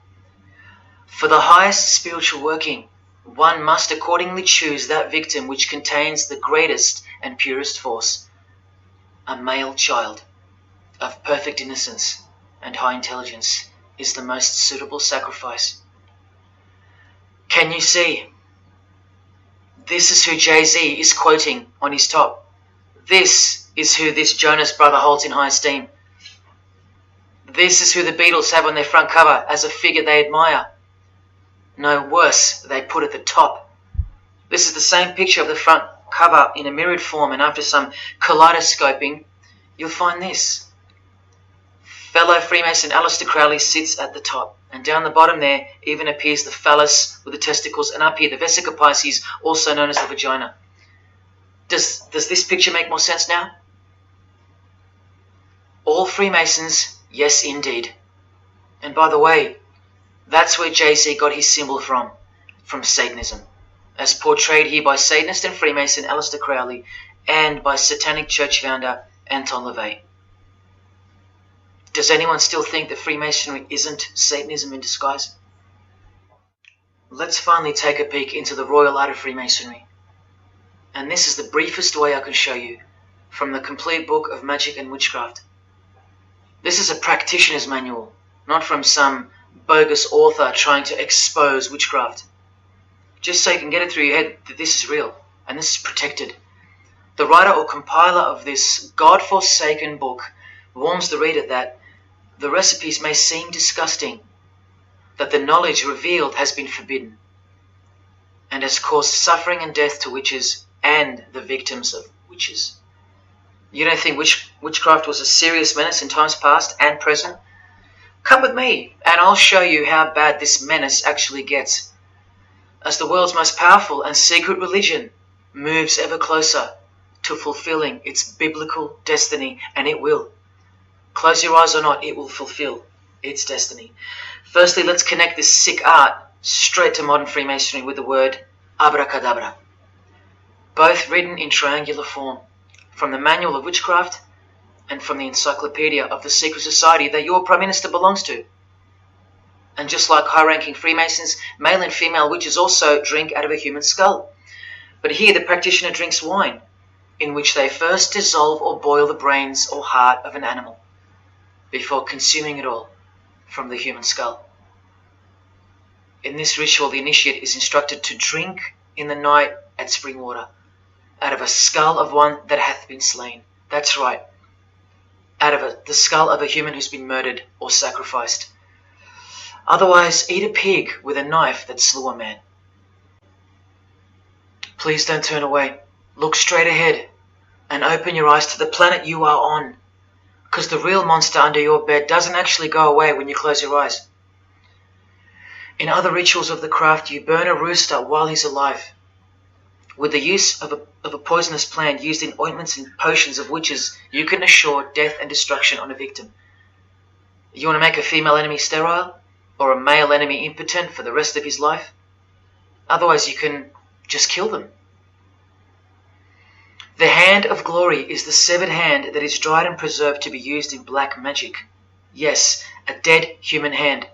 For the highest spiritual working, one must accordingly choose that victim which contains the greatest and purest force, a male child of perfect innocence and high intelligence is the most suitable sacrifice. Can you see? This is who Jay-Z is quoting on his top. This is who this Jonas brother holds in high esteem. This is who the Beatles have on their front cover as a figure they admire. No, worse, they put at the top. This is the same picture of the front cover in a mirrored form, and after some kaleidoscoping, you'll find this. Fellow Freemason Aleister Crowley sits at the top, and down the bottom there even appears the phallus with the testicles, and up here the Vesica Pisces, also known as the vagina. Does this picture make more sense now? All Freemasons, yes indeed. And by the way, that's where Jay-Z got his symbol from Satanism, as portrayed here by Satanist and Freemason Aleister Crowley and by Satanic Church founder Anton LaVey. Does anyone still think that Freemasonry isn't Satanism in disguise? Let's finally take a peek into the royal art of Freemasonry. And this is the briefest way I can show you from the complete book of Magic and Witchcraft. This is a practitioner's manual, not from some bogus author trying to expose witchcraft. Just so you can get it through your head that this is real and this is protected. The writer or compiler of this God-forsaken book warns the reader that the recipes may seem disgusting, that the knowledge revealed has been forbidden, and has caused suffering and death to witches and the victims of witches. You don't think witchcraft was a serious menace in times past and present? Come with me, and I'll show you how bad this menace actually gets, as the world's most powerful and secret religion moves ever closer to fulfilling its biblical destiny, and it will. Close your eyes or not, it will fulfill its destiny. Firstly, let's connect this sick art straight to modern Freemasonry with the word abracadabra, both written in triangular form, from the Manual of Witchcraft and from the Encyclopedia of the Secret Society that your Prime Minister belongs to. And just like high-ranking Freemasons, male and female witches also drink out of a human skull. But here the practitioner drinks wine, in which they first dissolve or boil the brains or heart of an animal, before consuming it all from the human skull. In this ritual, the initiate is instructed to drink in the night at spring water, out of a skull of one that hath been slain. That's right, out of the skull of a human who's been murdered or sacrificed. Otherwise, eat a pig with a knife that slew a man. Please don't turn away. Look straight ahead and open your eyes to the planet you are on, because the real monster under your bed doesn't actually go away when you close your eyes. In other rituals of the craft, you burn a rooster while he's alive. With the use of a poisonous plant used in ointments and potions of witches, you can assure death and destruction on a victim. You want to make a female enemy sterile or a male enemy impotent for the rest of his life? Otherwise, you can just kill them. The hand of glory is the severed hand that is dried and preserved to be used in black magic. Yes, a dead human hand.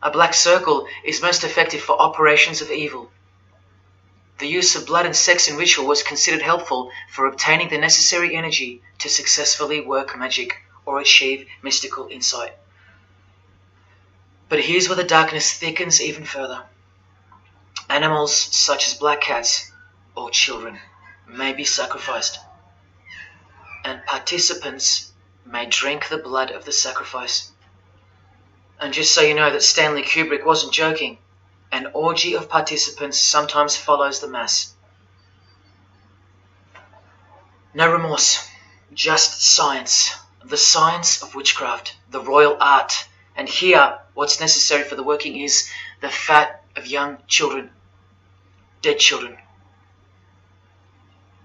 A black circle is most effective for operations of evil. The use of blood and sex in ritual was considered helpful for obtaining the necessary energy to successfully work magic or achieve mystical insight. But here's where the darkness thickens even further. Animals such as black cats or children may be sacrificed, and participants may drink the blood of the sacrifice. And just so you know that Stanley Kubrick wasn't joking, an orgy of participants sometimes follows the mass. No remorse, just science, the science of witchcraft, the royal art. And here, what's necessary for the working is the fat of young children, dead children.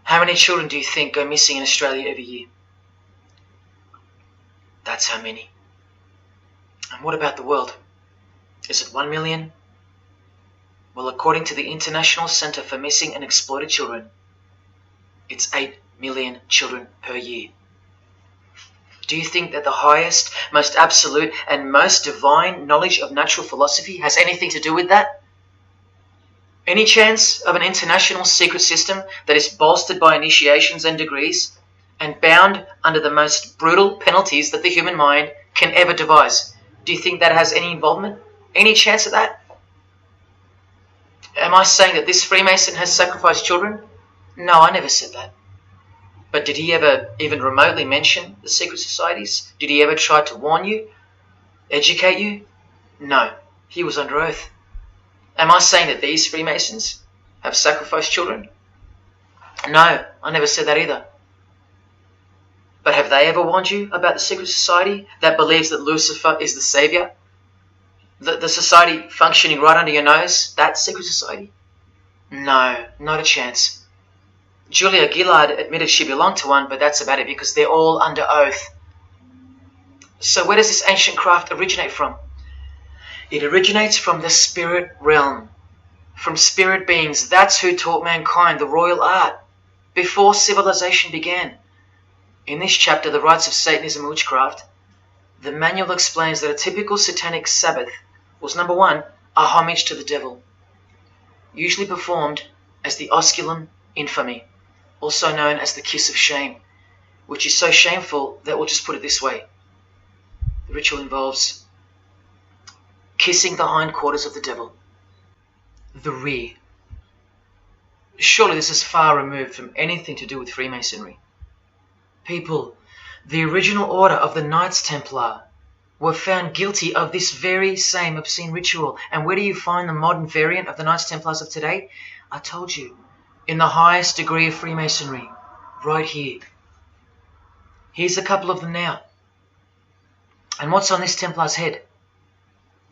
How many children do you think go missing in Australia every year? That's how many. And what about the world? Is it 1 million? Well, according to the International Centre for Missing and Exploited Children, it's 8 million children per year. Do you think that the highest, most absolute, and most divine knowledge of natural philosophy has anything to do with that? Any chance of an international secret system that is bolstered by initiations and degrees and bound under the most brutal penalties that the human mind can ever devise? Do you think that has any involvement? Any chance of that? Am I saying that this Freemason has sacrificed children? No, I never said that. But did he ever even remotely mention the secret societies? Did he ever try to warn you? Educate you? No, he was under oath. Am I saying that these Freemasons have sacrificed children? No, I never said that either. But have they ever warned you about the secret society that believes that Lucifer is the savior? The society functioning right under your nose, that secret society? No, not a chance. Julia Gillard admitted she belonged to one, but that's about it because they're all under oath. So where does this ancient craft originate from? It originates from the spirit realm, from spirit beings. That's who taught mankind the royal art before civilization began. In this chapter, The Rites of Satanism and Witchcraft, the manual explains that a typical satanic Sabbath was, number one, a homage to the devil, usually performed as the osculum infami, also known as the kiss of shame, which is so shameful that we'll just put it this way. The ritual involves kissing the hindquarters of the devil, the rear. Surely this is far removed from anything to do with Freemasonry. People, the original order of the Knights Templar were found guilty of this very same obscene ritual. And where do you find the modern variant of the Knights Templars of today? I told you, in the highest degree of Freemasonry, right here. Here's a couple of them now. And what's on this Templar's head?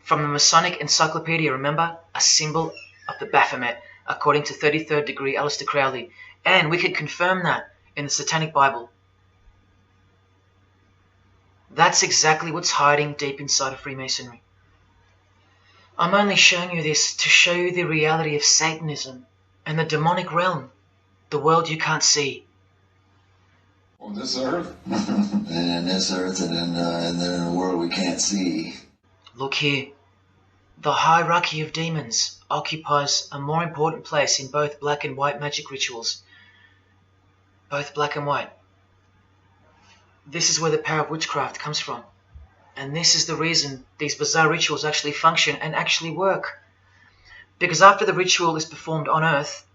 From the Masonic Encyclopedia, remember? A symbol of the Baphomet, according to 33rd degree Aleister Crowley. And we can confirm that in the Satanic Bible. That's exactly what's hiding deep inside of Freemasonry. I'm only showing you this to show you the reality of Satanism and the demonic realm, the world you can't see. On this earth? And in this earth and then in a world we can't see. Look here. The hierarchy of demons occupies a more important place in both black and white magic rituals. Both black and white. This is where the power of witchcraft comes from. And this is the reason these bizarre rituals actually function and actually work. Because after the ritual is performed on earth,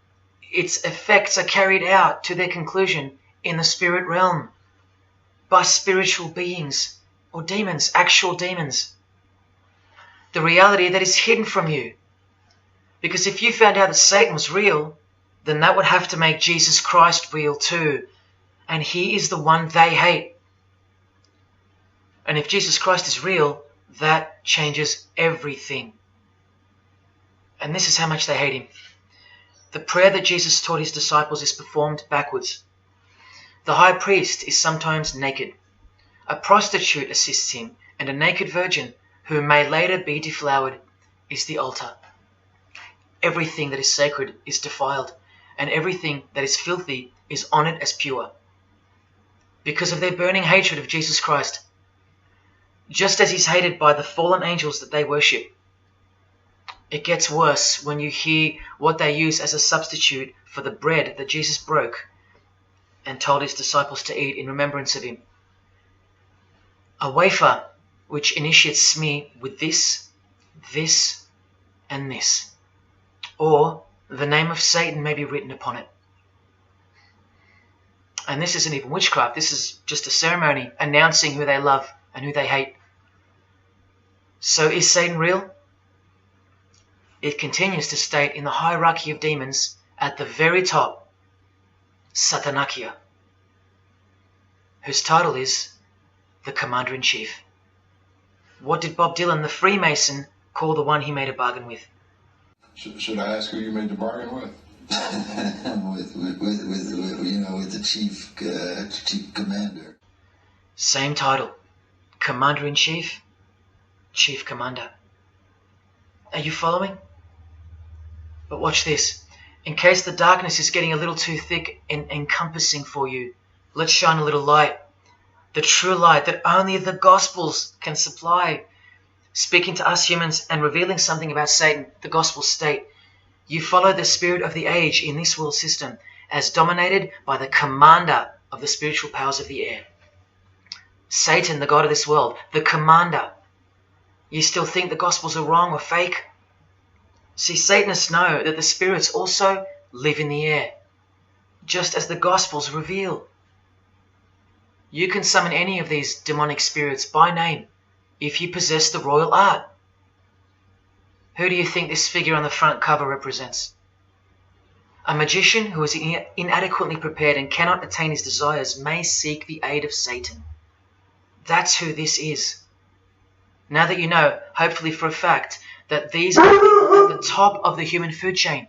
its effects are carried out to their conclusion in the spirit realm by spiritual beings or demons, actual demons. The reality that is hidden from you. Because if you found out that Satan was real, then that would have to make Jesus Christ real too. And he is the one they hate. And if Jesus Christ is real, that changes everything. And this is how much they hate him. The prayer that Jesus taught his disciples is performed backwards. The high priest is sometimes naked. A prostitute assists him, and a naked virgin, who may later be deflowered, is the altar. Everything that is sacred is defiled, and everything that is filthy is honored as pure. Because of their burning hatred of Jesus Christ, just as he's hated by the fallen angels that they worship. It gets worse when you hear what they use as a substitute for the bread that Jesus broke and told his disciples to eat in remembrance of him. A wafer which initiates smear with this, this, and this. Or the name of Satan may be written upon it. And this isn't even witchcraft. This is just a ceremony announcing who they love and who they hate. So is Satan real? It continues to state in the hierarchy of demons at the very top, Satanakia, whose title is the Commander-in-Chief. What did Bob Dylan, the Freemason, call the one he made a bargain with? Should I ask who you made the bargain with? with the chief commander. Same title, Commander-in-Chief, Chief Commander. Are you following? But watch this. In case the darkness is getting a little too thick and encompassing for you, let's shine a little light. The true light that only the Gospels can supply. Speaking to us humans and revealing something about Satan, the Gospels state, you follow the spirit of the age in this world system as dominated by the commander of the spiritual powers of the air. Satan, the god of this world, the commander. You still think the Gospels are wrong or fake? See, Satanists know that the spirits also live in the air, just as the Gospels reveal. You can summon any of these demonic spirits by name if you possess the royal art. Who do you think this figure on the front cover represents? A magician who is inadequately prepared and cannot attain his desires may seek the aid of Satan. That's who this is. Now that you know, hopefully for a fact, that these are at the top of the human food chain,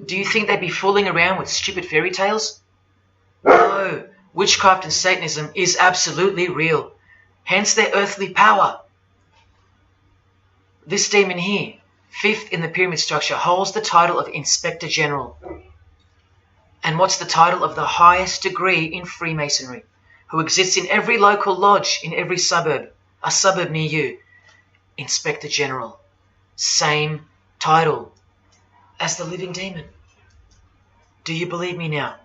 do you think they'd be fooling around with stupid fairy tales? No, witchcraft and Satanism is absolutely real, hence their earthly power. This demon here, fifth in the pyramid structure, holds the title of Inspector General. And what's the title of the highest degree in Freemasonry, who exists in every local lodge in every suburb, a suburb near you? Inspector General. Same title as the living demon. Do you believe me now?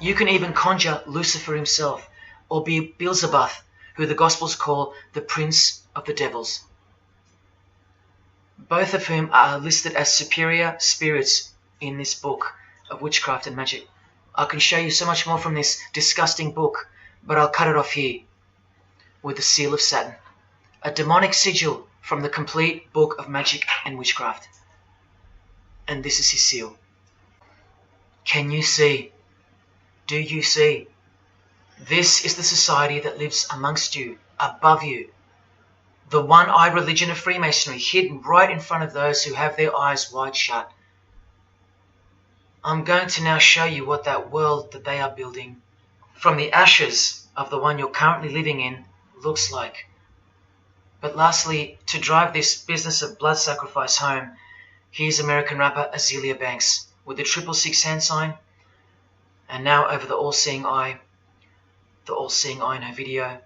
You can even conjure Lucifer himself, or be Beelzebub, who the Gospels call the Prince of the Devils. Both of whom are listed as superior spirits in this book of witchcraft and magic. I can show you so much more from this disgusting book, but I'll cut it off here with the seal of Saturn, a demonic sigil from the complete book of magic and witchcraft. And this is his seal. Can you see? Do you see? This is the society that lives amongst you, above you. The one-eyed religion of Freemasonry, hidden right in front of those who have their eyes wide shut. I'm going to now show you what that world that they are building from the ashes of the one you're currently living in looks like. But lastly, to drive this business of blood sacrifice home, here's American rapper Azealia Banks with the 666 hand sign, and now over the all-seeing eye in her video,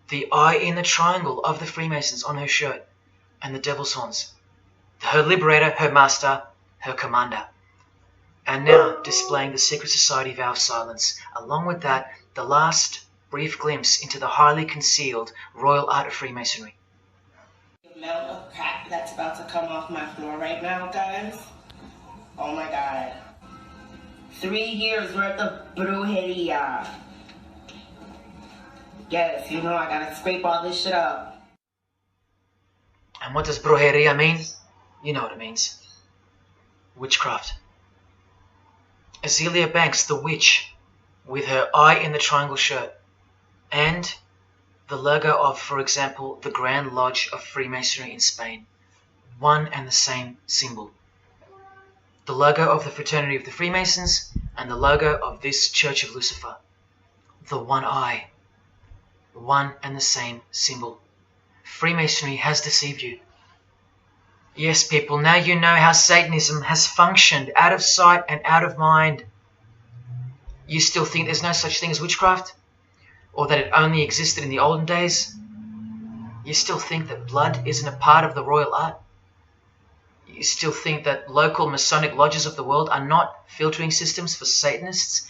the eye in the triangle of the Freemasons on her shirt, and the devil's horns, her liberator, her master, her commander. And now displaying the secret society vow of silence. Along with that, the last brief glimpse into the highly concealed royal art of Freemasonry. The amount of crap that's about to come off my floor right now, guys. Oh my god. 3 years worth of brujeria. Yes, you know I gotta scrape all this shit up. And what does brujeria mean? You know what it means. Witchcraft. Azealia Banks, the witch, with her eye in the triangle shirt, and the logo of, for example, the Grand Lodge of Freemasonry in Spain. one and the same symbol. The logo of the Fraternity of the Freemasons and the logo of this Church of Lucifer. The one eye. One and the same symbol. Freemasonry has deceived you. Yes, people, now you know how Satanism has functioned out of sight and out of mind. You still think there's no such thing as witchcraft? Or that it only existed in the olden days? You still think that blood isn't a part of the royal art? You still think that local Masonic lodges of the world are not filtering systems for Satanists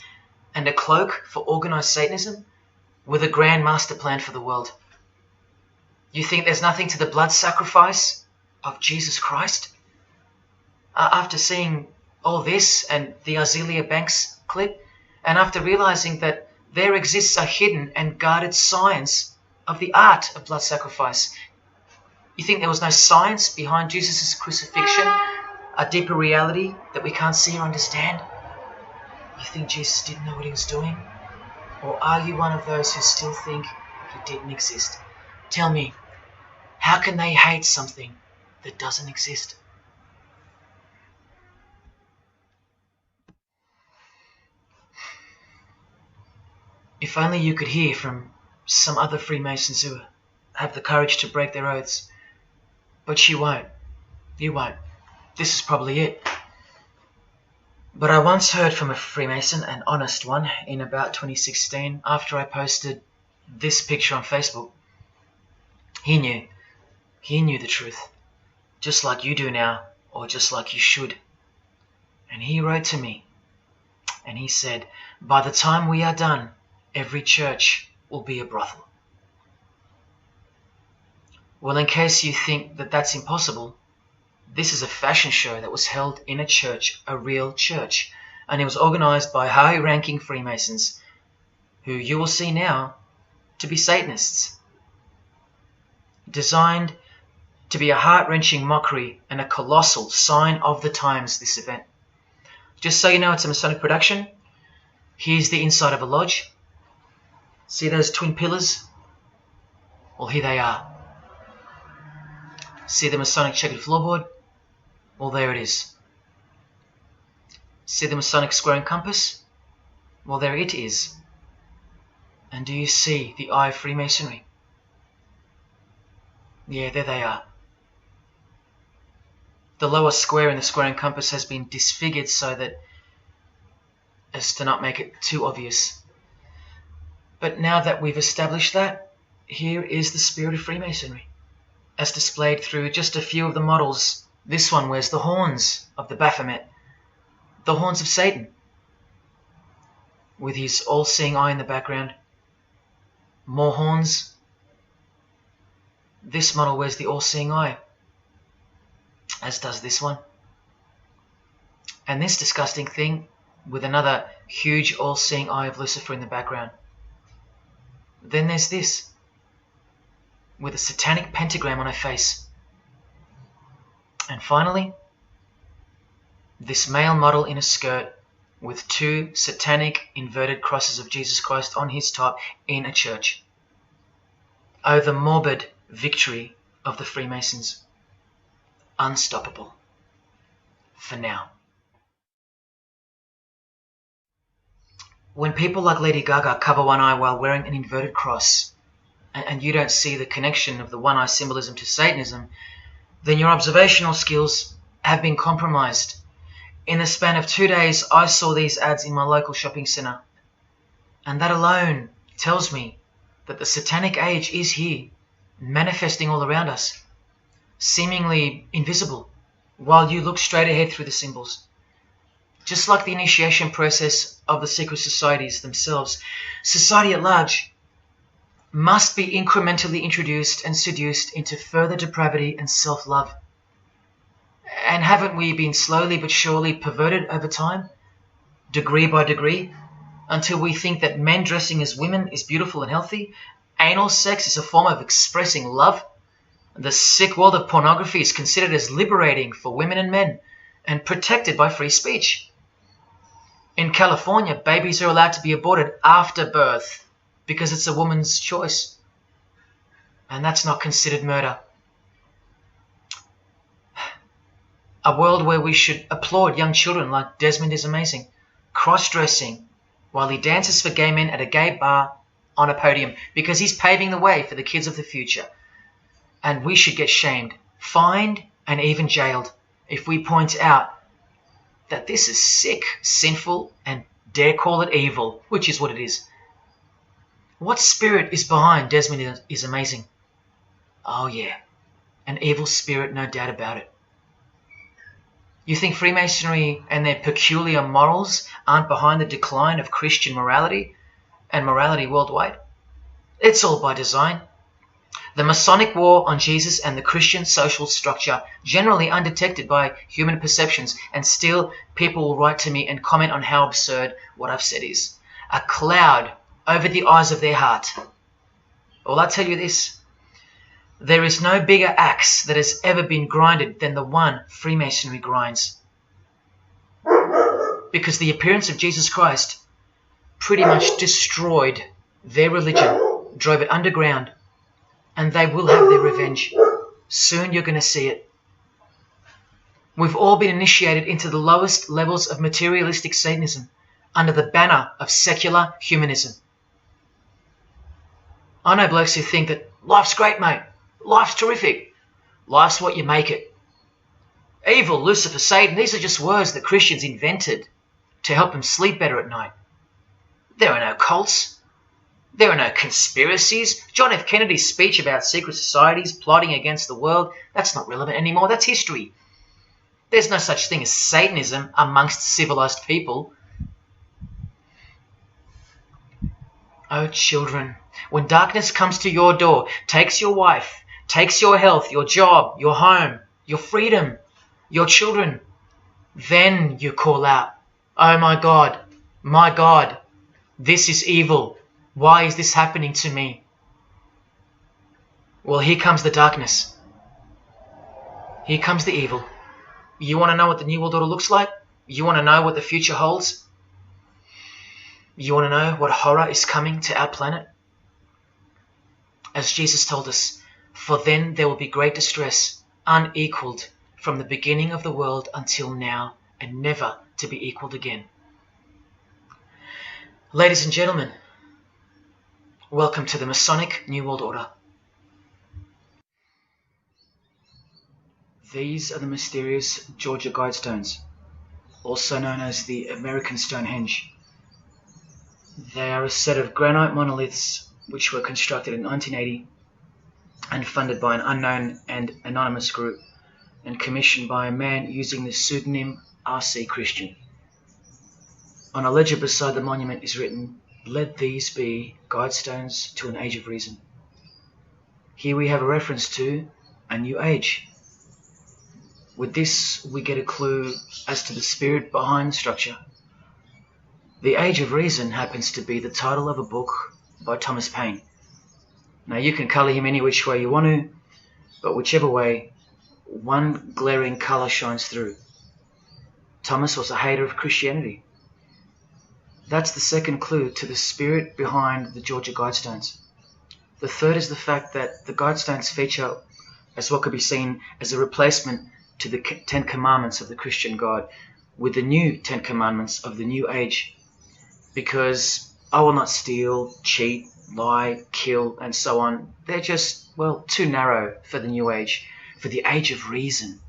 and a cloak for organized Satanism with a grand master plan for the world? You think there's nothing to the blood sacrifice of Jesus Christ? After seeing all this and the Azealia Banks clip, and after realizing that there exists a hidden and guarded science of the art of blood sacrifice, you think there was no science behind Jesus' crucifixion, a deeper reality that we can't see or understand? You think Jesus didn't know what he was doing? Or are you one of those who still think he didn't exist? Tell me, how can they hate something that doesn't exist? If only you could hear from some other Freemasons who have the courage to break their oaths. But you won't. You won't. This is probably it. But I once heard from a Freemason, an honest one, in about 2016, after I posted this picture on Facebook. He knew. He knew the truth. Just like you do now, or just like you should. And he wrote to me. And he said, by the time we are done, every church will be a brothel. Well, in case you think that that's impossible, this is a fashion show that was held in a church, a real church, and it was organized by high-ranking Freemasons, who you will see now to be Satanists. Designed to be a heart-wrenching mockery and a colossal sign of the times, this event. Just so you know, it's a Masonic production. Here's the inside of a lodge. See those twin pillars? Well, here they are. See the Masonic checkered floorboard? Well, there it is. See the Masonic square and compass? Well, there it is. And do you see the eye of Freemasonry? Yeah, there they are. The lower square in the square and compass has been disfigured so that as to not make it too obvious. But now that we've established that, here is the spirit of Freemasonry, as displayed through just a few of the models. This one wears the horns of the Baphomet, the horns of Satan, with his all-seeing eye in the background. More horns. This model wears the all-seeing eye, as does this one. And this disgusting thing with another huge all-seeing eye of Lucifer in the background. Then there's this, with a satanic pentagram on her face. And finally, this male model in a skirt with two satanic inverted crosses of Jesus Christ on his top in a church. Oh, the morbid victory of the Freemasons. Unstoppable. For now. When people like Lady Gaga cover one eye while wearing an inverted cross, and you don't see the connection of the one eye symbolism to Satanism, then your observational skills have been compromised. In the span of 2 days, I saw these ads in my local shopping centre. And that alone tells me that the satanic age is here, manifesting all around us, seemingly invisible, while you look straight ahead through the symbols. Just like the initiation process of the secret societies themselves, society at large must be incrementally introduced and seduced into further depravity and self-love. And haven't we been slowly but surely perverted over time, degree by degree, until we think that men dressing as women is beautiful and healthy, anal sex is a form of expressing love, the sick world of pornography is considered as liberating for women and men, and protected by free speech. In California, babies are allowed to be aborted after birth because it's a woman's choice. And that's not considered murder. A world where we should applaud young children like Desmond is amazing, cross-dressing while he dances for gay men at a gay bar on a podium because he's paving the way for the kids of the future. And we should get shamed, fined, and even jailed if we point out that this is sick, sinful, and dare call it evil, which is what it is. What spirit is behind Desmond is amazing? Oh yeah, an evil spirit, no doubt about it. You think Freemasonry and their peculiar morals aren't behind the decline of Christian morality and morality worldwide? It's all by design. The Masonic war on Jesus and the Christian social structure, generally undetected by human perceptions, and still people will write to me and comment on how absurd what I've said is. A cloud over the eyes of their heart. Well, I'll tell you this. There is no bigger axe that has ever been grinded than the one Freemasonry grinds. Because the appearance of Jesus Christ pretty much destroyed their religion, drove it underground, and they will have their revenge. Soon you're going to see it. We've all been initiated into the lowest levels of materialistic Satanism under the banner of secular humanism. I know blokes who think that life's great, mate. Life's terrific. Life's what you make it. Evil, Lucifer, Satan, these are just words that Christians invented to help them sleep better at night. There are no cults. There are no conspiracies. John F. Kennedy's speech about secret societies plotting against the world, that's not relevant anymore. That's history. There's no such thing as Satanism amongst civilized people. Oh, children, when darkness comes to your door, takes your wife, takes your health, your job, your home, your freedom, your children, then you call out, oh my God, this is evil. Why is this happening to me? Well, here comes the darkness. Here comes the evil. You want to know what the New World Order looks like? You want to know what the future holds? You want to know what horror is coming to our planet? As Jesus told us, for then there will be great distress, unequaled from the beginning of the world until now, and never to be equaled again. Ladies and gentlemen, welcome to the Masonic New World Order. These are the mysterious Georgia Guidestones, also known as the American Stonehenge. They are a set of granite monoliths which were constructed in 1980 and funded by an unknown and anonymous group and commissioned by a man using the pseudonym R.C. Christian. On a ledger beside the monument is written, "Let these be guidestones to an age of reason." Here we have a reference to a new age. With this, we get a clue as to the spirit behind the structure. The Age of Reason happens to be the title of a book by Thomas Paine. Now, you can colour him any which way you want to, but whichever way, one glaring colour shines through. Thomas was a hater of Christianity. That's the second clue to the spirit behind the Georgia Guidestones. The third is the fact that the Guidestones feature as what could be seen as a replacement to the Ten Commandments of the Christian God with the new Ten Commandments of the New Age. Because I will not steal, cheat, lie, kill, and so on. They're just, well, too narrow for the New Age, for the Age of Reason.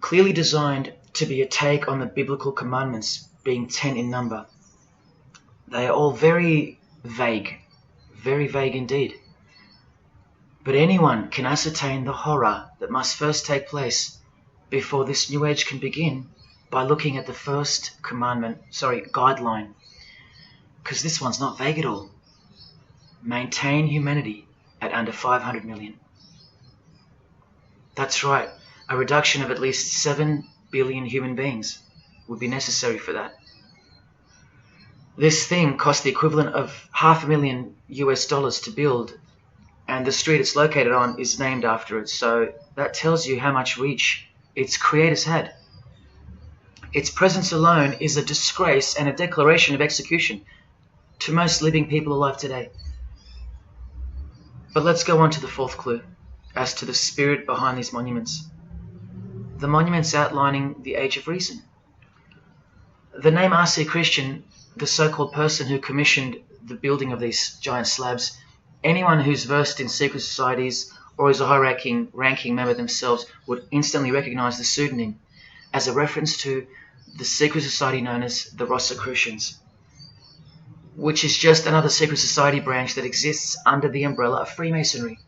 Clearly designed to be a take on the biblical commandments, being 10 in number. They are all very vague indeed. But anyone can ascertain the horror that must first take place before this New Age can begin by looking at the first guideline. Because this one's not vague at all. Maintain humanity at under 500 million. That's right, a reduction of at least 7 billion human beings would be necessary for that. This thing cost the equivalent of $500,000 to build, and the street it's located on is named after it, so that tells you how much reach its creators had. Its presence alone is a disgrace and a declaration of execution to most living people alive today. But let's go on to the fourth clue as to the spirit behind these monuments. the monuments outlining the Age of Reason. The name R.C. Christian, the so-called person who commissioned the building of these giant slabs, anyone who's versed in secret societies or is a high-ranking member themselves would instantly recognize the pseudonym as a reference to the secret society known as the Rosicrucians, which is just another secret society branch that exists under the umbrella of Freemasonry,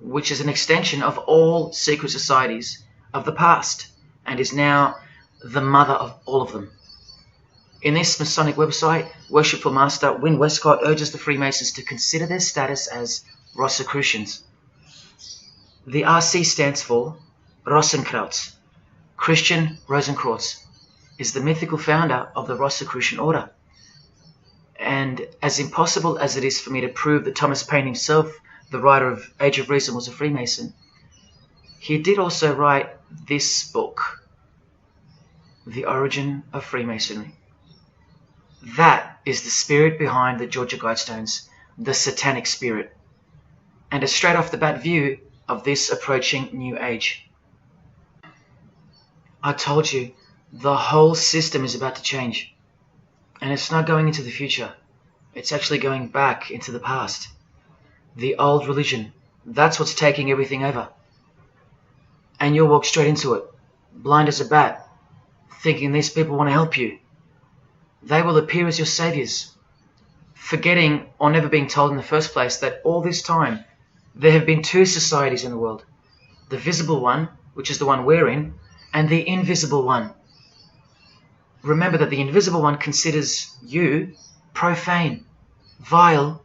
which is an extension of all secret societies of the past and is now the mother of all of them. In this Masonic website, Worshipful Master Win Westcott urges the Freemasons to consider their status as Rosicrucians. The RC stands for Rosenkreuz. Christian Rosenkreuz is the mythical founder of the Rosicrucian order. And as impossible as it is for me to prove that Thomas Paine himself, the writer of Age of Reason, was a Freemason, he did also write this book, The Origin of Freemasonry. That is the spirit behind the Georgia Guidestones, the satanic spirit, and a straight off the bat view of this approaching new age. I told you, the whole system is about to change. And it's not going into the future. It's actually going back into the past. The old religion, that's what's taking everything over. And you'll walk straight into it, blind as a bat, thinking these people want to help you. They will appear as your saviors, forgetting or never being told in the first place that all this time there have been two societies in the world. The visible one, which is the one we're in, and the invisible one. Remember that the invisible one considers you profane, vile,